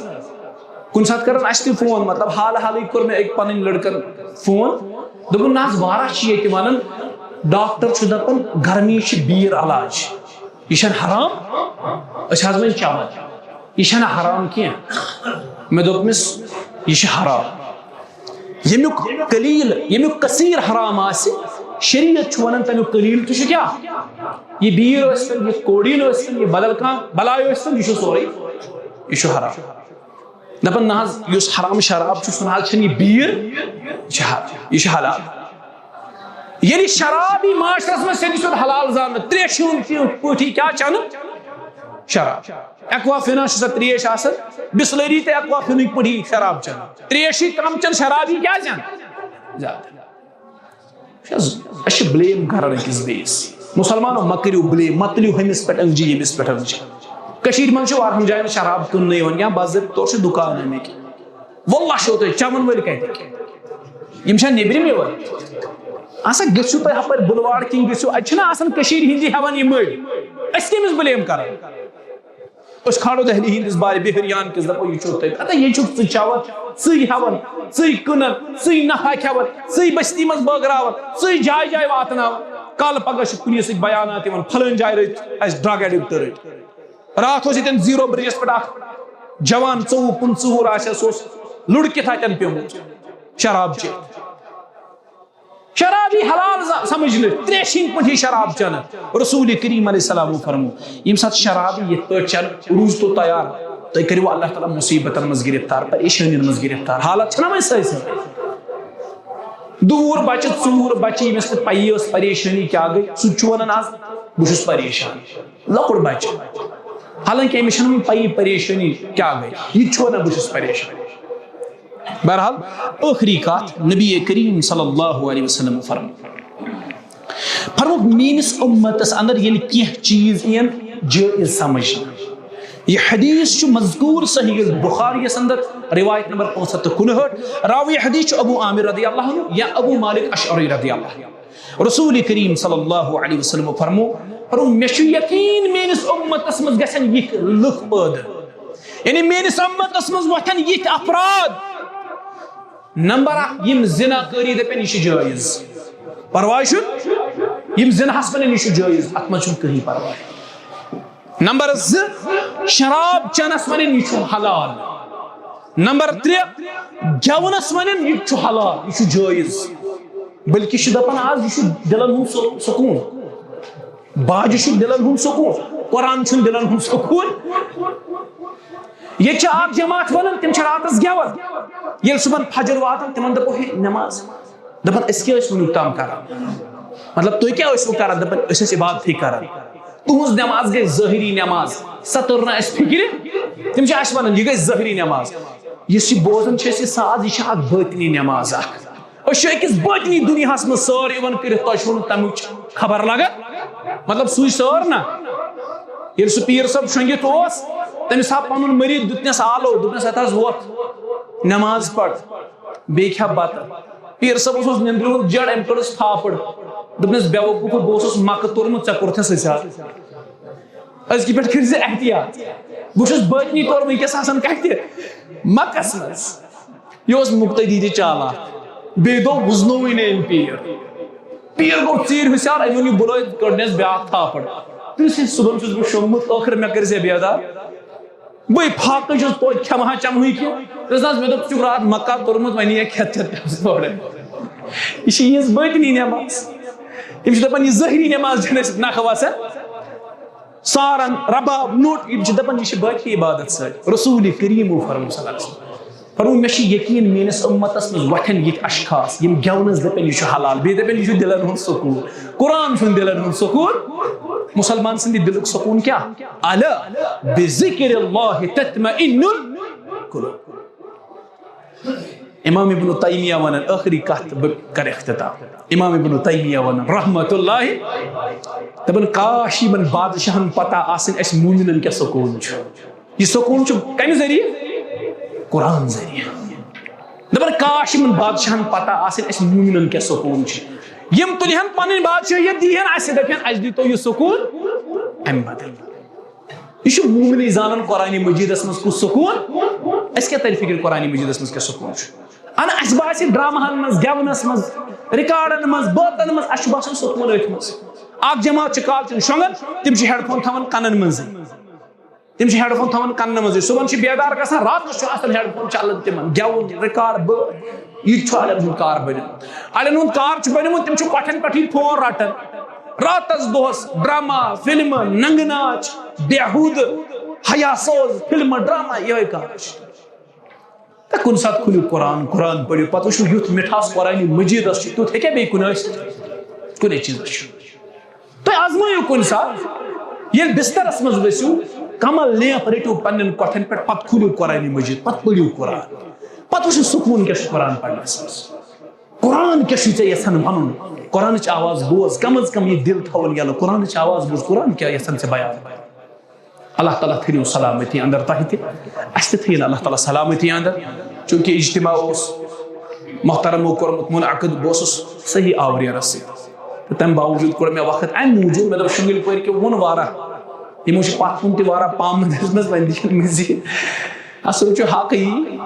کن سات کران اس تہ فون مطلب حال حالی کور میں ایک پن لڑکن فون دپن نا وارا یہ ونان ڈاکٹر دپان گرمی بیر علاج یہ حرام اس ون چوان یہ چھنا حرام کیا میں دوپمس یہ حرام یمیک قلیل یمیک کثیر حرام آسی شریعت ونان تمیک قلیل تو کیا یہ بیر ٲسۍتن یہ کوڑین ٲسۍتن یہ بدل کانٛہہ بلاے ٲسۍتن یہ سورُے یہ حرام دپان نہ حظ یُس حرام شراب چھُ سُہ نہ حظ چھنہٕ یہ بیر یہ حلال ییٚلہِ شرابی معاشرس منٛز سیٚدِ سیوٚد حلال زاننہٕ تریشہِ ہُنٛد پٲٹھی کیٛاہ چنہٕ شراب ایکوافینا چھِ سۄ تریش آسان بسلری تہِ ایکوافینٕکۍ پٲٹھی شراب چنہٕ تریشی کم چن شرابی کیٛاہ چنہٕ زیادٕ اَسہِ چھِ بلیم کران أکِس بیٚیِس مسلمانو مہ کٔرِو بلیم مہ تُلِو ہُمِس پٮ۪ٹھ أنٛگجہِ ییٚمِس پٮ۪ٹھ أنٛگجہِ کٔشیٖرِ منٛز چھِ واریاہن جاین شراب کٕننہٕ یِوان یا باضٲبطہٕ طور چھِ دُکان اَمِکۍ واللہ چھُو تۄہہِ چٮ۪وَن وٲلۍ کَتِکۍ یِم چھا نیٚبرِم یِوان آسا گٔژھِو تُہۍ ہپٲرۍ بُلواڑ کِنۍ گٔژھِو اَتہِ چھِنہ آسان کٔشیٖرِ ہِنٛدی ہٮ۪وان یہِ مٔلۍ أسۍ کٔمِس بلیم کران أسۍ کھالو دہلی ہِنٛدِس بارِ بہریان کِس دپو یہِ چھُو تۄہہِ ہتا ییٚتہِ چھُکھ ژٕ چٮ۪وان ژٕے ہٮ۪وان ژٕے کٕنان ژٕے نفع کھٮ۪وان ژٕے بستی منٛز بٲگراوان ژٕے جایہِ جایہِ واتناوان کالہٕ پگہہ چھِ کُنہِ سۭتۍ بیانات یِوان پھلٲنۍ جایہِ رٔٹۍ اَسہِ ڈرگ ایڈکٹ رٔٹۍ راتھ اوس ییٚتٮ۪ن زیٖرو برجس پٮ۪ٹھ اکھ جوان 24-25 وُہُر آسہِ سُہ اوس لُڑکِتھ اتٮ۪ن پیوٚمُت شراب چیٚتھ شرابی حلال سمجھنہٕ تریشہِ ہِنٛدۍ پٲٹھی شراب چنہٕ رسول کریم علیہ السلام فرمو ییٚمہِ ساتہٕ شرابی یِتھ پٲٹھۍ چنہٕ روٗزتو تیار تُہۍ کٔرِو اللہ تعالیٰ مُصیبتن منٛز گرفتار پریشٲنین منٛز گرفتار حالت چھنہ وۄنۍ سٲرسٕے دوٗر بچہِ ژوٗر بچہِ ییٚمِس نہٕ پیی ٲس پریشٲنی کیٛاہ گٔے سُہ تہِ چھُ ونان آز بہٕ چھُس پریشان لۄکُٹ بچہِ حالانکہِ أمِس چھنہٕ وۄنۍ پیی پریشٲنی کیٛاہ گٔے یہِ تہِ چھُ ونان بہٕ چھُس پریشان بہرحال ٲخری کتھ نبی کریم صلی اللہ علیہ وسلم فرموک میٲنِس اُمتس اندر ییٚلہِ کینٛہہ چیٖز یِن جٲیز سمجھنہٕ یہ حدیث چھُ مذکور صحیح بخاریس اندر روایت نمبر 559 راوی حدیث چھُ ابو عامر رضی اللہ عنہ یا ابو مالک اشعری رضی اللہ عنہ رسول کریم صلی اللہ علیہ وسلم فرمو مےٚ چھُ یقیٖن میٲنِس اُمتس منٛز گژھن یِتھۍ لُکھ پٲدٕ یعنی میٲنِس اُمتس منٛز وۄتھن یِتھۍ افراد نمبر اکھ یم زنا کٲری دپن یہ چھُ جٲیز پرواے چھُنہٕ یم زناہس ونن یہ چھُ جٲیز اتھ منٛز چھُنہٕ کٕہٕنۍ پرواے نمبر 2 شراب چنس ونن یہ چھُ حلال نمبر 3 گٮ۪ونس ونن یہ چھُ حلال یہ چھُ جٲیز بلکہ چھُ دپان آز یہ چھُ دلن ہُنٛد سکوٗن باجہِ چھُ دلن ہُنٛد سکوٗن قرآن چھُنہٕ دلن ہُنٛد سکوٗن یہ اکھ جماعت ونان تم چھِ راتس گٮ۪وان ییٚلہِ صبحن فجر واتان تمن دپو ہے نماز دپان أسۍ کیٛاہ ٲسۍ وُنیُک تام کران مطلب تُہۍ کیٛاہ ٲسوٕ کران دپان أسۍ ٲسۍ عبادتھٕے کران تُہنٛز نماز گٔے ظٲہری نماز سۄ تٔر نہٕ اَسہِ فِکرِ تِم چھِ اَسہِ ونان یہِ گٔے ظٲہری نماز یُس یہِ بوزان چھِ أسۍ یہِ ساز یہِ چھِ اکھ بٲطنی نماز اکھ أسۍ چھِ أکِس بٲطنی دُنیاہس منٛز سٲر یِوان کٔرِتھ تۄہہِ چھُو نہٕ تمیُک خبر لگان مطلب سُے سٲر نہ ییٚلہِ سُہ پیٖر صٲب شۄنٛگِتھ اوس تٔمِس آو پنُن مٔریٖد دیُتنس آلو دوٚپنس ہتا حظ وۄتھ نماز پڑ بیٚیہِ کھٮ۪ہ بتہٕ پیٖر صٲبس اوس نیندرِ ہُنٛد جڑ أمۍ کٔڑٕس تھاپڑ دوٚپنس بیوقوٗف بہٕ اوسُس مکہٕ توٚرمُت ژےٚ کوٚرتھس أسۍ أزکہِ پٮ۪ٹھ کٔرۍ زِ احتیاط بہٕ چھُس بٲطنی طور وٕنکیٚس آسان کتہِ مکس منٛز یہِ اوس مُقتدی تہِ چالاک بیٚیہِ دۄہ وُزنووٕے نہٕ أمۍ پیٖر گوٚو ژیٖرۍ ہوشیار أمۍ اوٚن یہِ بُلٲیِتھ کٔڑنس بیاکھ تھاپڑ تٔمِس صبحن چھُس بہٕ شۄنٛگمُت ٲخر مےٚ کٔرۍ زِ بیدار بہٕ فاقے چھُس توتہِ کھٮ۪مہٕ ہا چٮ۪مہٕے کینٛہہ دوٚپنس مےٚ دوٚپ ژٕ چھُکھ راتھ مکہ توٚرمُت وۄنۍ یِیے کھٮ۪تھ چٮ۪تھ تورٕ یہِ چھِ یِہٕنٛز بٲطنی نٮ۪ماز یِم چھِ دپان یہِ ظٲہری نٮ۪ماز چھنہٕ اَسہِ نکھٕ وسان سارن رباب نوٚٹ یِم چھِ دپان یہِ چھِ باقٕے عبادت سۭتۍ رسول کریٖمو فرمو صلی اللہ علیہ وسلم فرمو مےٚ چھُ یقیٖن میٲنِس اُمتس منٛز وۄتھن یِتھۍ اشخاص یِم گٮ۪ونس دپن یہِ چھُ حلال بیٚیہِ دپن یہِ چھُ دلن ہُنٛد سکوٗن قرآن چھُنہٕ دلن ہُنٛد سکوٗن مسلمان سٕنٛدِ دلُک سکوٗن کیٛاہ الا بذکر اللہ تطمئن القلوب امام ابن تیمیہ ونان ٲخری کتھ بہٕ کرٕ اختتام امام ابن تیمیہ ونان رحمۃ اللہ دپان کاش یِمن بادشاہن پتہ آسن اسہِ مومنن کیٛاہ سکوٗن چھُ یہِ سکوٗن چھُ کمہِ ذٔریعہٕ قرآن ذٔریعہٕ دپان کاش یِمن بادشاہن پتہ آسن اسہِ مومنن کیٛاہ سکوٗن چھُ یِم تُلہن پنٕنۍ بادشاہیت دیٖہن اسہِ دپہن اسہِ دیٖتو یہِ سکوٗن امہِ بدل یہ چھُ مومنٕے زانان قرآنِ مجیٖدس منٛز کُس سکوٗن اسہِ کیٛاہ ترِ فِکرِ قرآنِ مجیٖدس منٛز کیٛاہ سکوٗن چھُ انا اسہِ باسہِ ڈراماہن منٛز گٮ۪ونس منٛز رِکاڈن منٛز بٲتن منٛز اسہِ چھُ باسان سکوٗن أتھۍ منٛز اکھ جماعت چھِ کالچن شۄنٛگان تِم چھِ ہیڈ فون تھاوان کنن منٛزٕے تم ہیڈ فون تھوان کن مزے صبح بیدار گژھان راتس ہیڈ فون چلان تم گیون ریکارڈ یہ اڑین ہند کار بن اڑین ہند کار بنمت تم کٹھن پہ فون رٹان راتس دہس ڈرامہ فلم ننگ ناچ بےحود حیا سوز فلم ڈرامہ یہ کار کن سات کھلو قرآن قرآن پڑھو پتہ وچھو یُتھ مٹھاس قرآن مجید تیُتھ ہیٚکیٛاہ بیٚیہِ کُنہِ ٲسِتھ کُنے چیٖزس چھُ تُہۍ آزمٲیِو کُنہِ ساتہٕ ییٚلہِ بسترس منٛز ؤسِو کمل لیپ رٔٹِو پننٮ۪ن کۄٹھٮ۪ن پٮ۪ٹھ پتہٕ کھوٗلِو قرآن مجید پتہٕ پٔرِو قرآن پتہٕ وٕچھِو سکوٗن کیٛاہ چھُ قرآن پرنس منٛز قرآن کیٛاہ چھُے ژےٚ یژھان ونُن قرآنٕچ آواز بوز کم از کم یہِ دل تھاوُن یلہٕ قرآنٕچ آواز بوز قرآن کیٛاہ یژھان ژےٚ بیان اللہ تعالیٰ تھٲیِو سلامتی اندر تۄہہِ تہِ اَسہِ تہِ تھٲیِن اللہ تعالیٰ سلامتی اندر چونکہ اجتماع محترمو کورمت منعقد بہٕ اوسُس صحیح آوریرس سۭتۍ تمہِ باوجوٗد کوٚر مےٚ وقت امہِ موٗجوٗب مےٚ دوٚپ شُنگِل پورِ کیو ووٚن واریاہ یِمو چھِ پتھ کُن تہِ واریاہ پامد دِژمٕژ وۄنۍ دِیِن مٔزیٖد اصل چھُ حق یی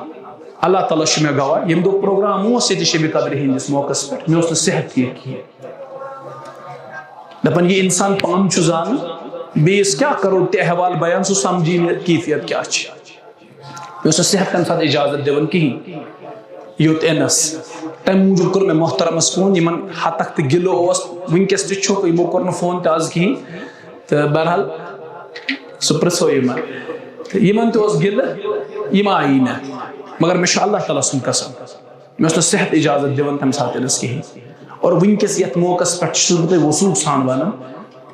اللہ تعالیٰ چھُ مےٚ گواہ ییٚمہِ دۄہ پروگرام اوس ییٚتہِ شبِ قدرِ ہِنٛدِس موقعس پٮ۪ٹھ مےٚ اوس نہٕ صحت ٹھیٖک کِہیٖنۍ دپان یہِ انسان پانہٕ چھُ زانان بیٚیِس کیٛاہ کرو تہِ احوال بیان سُہ سمجھی نہٕ کیفیت کیٛاہ چھِ مےٚ اوس نہٕ صحت تمہِ ساتہٕ اجازت دِوان کِہیٖنۍ یوٚت یِنس تمہِ موٗجوٗب کوٚر مےٚ محترمس فون یِمن ہتک تہٕ گِلہٕ اوس وٕنکیٚس تہِ چھُکھ یِمو کوٚر نہٕ فون تہِ آز کِہیٖنۍ تہٕ بہرحال سُہ پرژھو یِمن تہٕ یِمن تہِ اوس گِلہٕ یِم آیی نہٕ مگر مےٚ چھُ اللہ تعالیٰ سُنٛد قسم مےٚ اوس نہٕ صحت اجازت دِوان تمہِ ساتہٕ یِنس کِہیٖنۍ اور وٕنکیٚس یتھ موقعس پٮ۪ٹھ چھُس بہٕ تۄہہِ وصوٗق سان ونان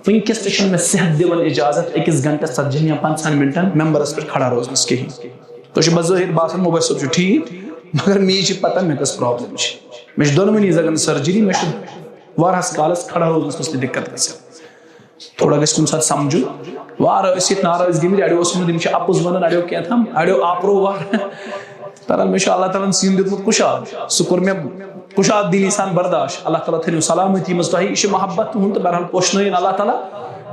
وٕنکیٚس تہِ چھُنہٕ مےٚ صحت دِوان اجازت أکِس گنٹس 40 یا 50 منٹن ممبرس پٮ۪ٹھ کھڑا روزنس کِہیٖنۍ تۄہہِ چھُ بظٲہر باسان مُبین صٲب چھُ ٹھیٖک مگر مے چھِ پتہ مےٚ کۄس پرابلم چھِ مےٚ چھِ دۄنوٕنی زگن سرجری مےٚ چھُ واریاہس کالس کھڑا روزنس منٛز تہِ دِقت گژھان تھوڑا گژھِ کُنہِ ساتہٕ سمجھُن واریاہ ٲسۍ ییٚتہِ ناراض گٔمٕتۍ اڑیو اوس ووٚنمُت یِم چھِ اپُز ونان اڑیو کینٛہہ اڑیو آپرو واریاہ بہرحال مےٚ چھُ اللہ تعالیٰ ہن سیُن دیُتمُت کُشاد سُہ کوٚر مےٚ کُشاد دِلی سان برداشت اللہ تعالیٰ تھٲیِو سلامتی منٛز تۄہہِ یہِ چھُ محبت تُہُنٛد تہٕ بہرحال پوشنٲیِن اللہ تعالیٰ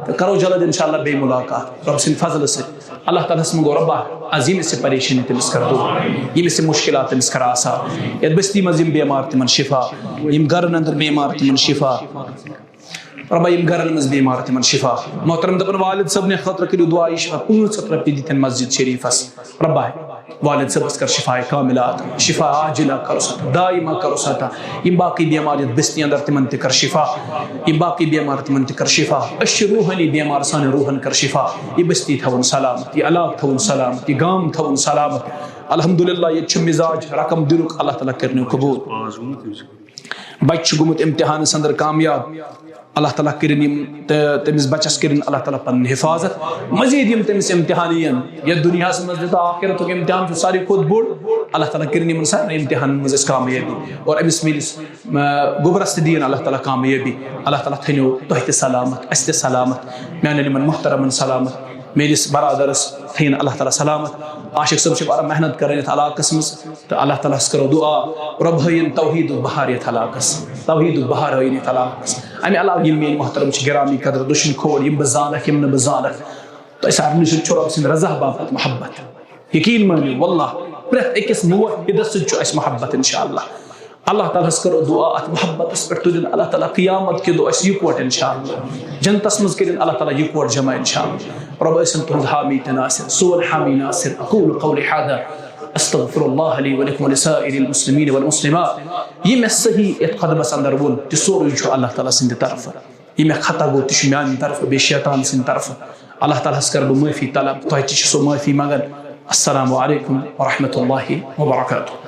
تہٕ کرو جلد انشاءاللہ بیٚیہِ مُلاقات رۄب سٕنٛدِ فضلہٕ سۭتۍ اللہ تعالیٰ ہس منٛز گوٚو رۄبا آز ییٚمِس یہِ پریشٲنی تٔمِس کر دوٗر ییٚمِس یہِ مُشکلات تٔمِس کر آسان یتھ بستی منٛز یِم بٮ۪مار تِمن شفا یِم گرن انٛدر بٮ۪مار تِمن شفا رۄبا یِم گرن منٛز بٮ۪مار تِمن شفا محترم دپان والد صٲبنہِ خٲطرٕ کٔرِو دعا یہِ شفا 500 رۄپیہِ دِتِن مسجد شریٖفس رۄبا والد صٲبس کر شفا کاملات شفا عاجلہ کروس عطا دائمہ کروس عطا یِم باقٕے بٮ۪مار یتھ بستی انٛدر تِمن تہِ کر شفا یِم باقٕے بٮ۪مار تِمن تہِ کر شفا أسۍ چھِ روحٲنی بٮ۪مار سانٮ۪ن روحن کر شفا یہِ بستی تھاوُن سلامت یہِ علاقہٕ تھاوُن سلامت یہِ گام تھاوُن سلامت الحمدللہ ییٚتہِ چھُ مزاج رقم دِنُک اللہ تعالیٰ کٔرنو قبوٗل بچہِ چھُ گوٚمُت امتحانس انٛدر کامیاب اللہ تعالیٰ کٔرِنۍ یِم تہٕ تٔمِس بچس کٔرِنۍ اللہ تعالیٰ پنٕنۍ حفاظت مزیٖد یِم تٔمِس امتحان یِن یتھ دُنیاہس منٛز تہِ تہٕ آخرتُک امتحان چھُ ساروی کھۄتہٕ بوٚڑ اللہ تعالیٰ کٔرِنۍ یِمن سارنٕے امتحانن منٛز أسۍ کامیٲبی اور أمِس میٲنِس گوٚبرس تہِ دِیِن اللہ تعالیٰ کامیٲبی اللہ تعالیٰ تھٲینو تۄہہِ تہِ سلامت اَسہِ تہِ سلامت میانٮ۪ن یِمن محترمن سلامت میٲنِس برادرس تھٲیِن اللہ تعالیٰ سلامت عاشق صٲب چھِ واریاہ محنت کران یتھ علاقس منٛز تہٕ اللہ تعالیٰ ہس کرو دعا رۄب ہٲیِن توحیٖدُک بہار یتھ علاقس توحیٖدُک بہار ہٲیِن یتھ علاقس امہِ علاوٕ یِم میٲنۍ محترم چھِ گرامی قدر دٔچھُن کھوٚوُر یِم بہٕ زانکھ یِم نہٕ بہٕ زانکھ تۄہہِ سارنٕے سۭتۍ چھُ رۄب سٕنٛدِ رضا باپتھ محبت یقیٖن مٲنِو واللہ پرٛٮ۪تھ أکِس موحِدس سۭتۍ چھُ اَسہِ محبت انشاء اللہ اللہ تعالیٰ ہس کرو دعا اتھ محبتس پٮ۪ٹھ تُلِن اللہ تعالیٰ قیامت کہِ دۄہ اَسہِ یِکوٹہٕ انشاء اللہ جنتس منٛز کٔرِنۍ اللہ تعالیٰ یِکوٹہٕ جمع انشاء اللہ رۄب ٲسِن تُہنٛد حامی تہٕ ناصِر سون حامی ناصِر اقول قولي هذا استغفر الله لي ولكم ولسائر المسلمين والمسلمات یہ مےٚ صحیح یتھ خطبس انٛدر ووٚن تہِ سورُے چھُ اللہ تعالیٰ سٕنٛدِ طرفہٕ یہِ مےٚ خطا گوٚو تہِ چھُ میانہِ طرفہٕ بیٚیہِ شیطان سٕنٛدِ طرفہٕ اللہ تعالیٰ ہس کرٕ بہٕ معٲفی طلب تۄہہِ تہِ چھِ سۄ معٲفی منٛگان السلام علیکم ورحمۃ اللہ وبرکاتہ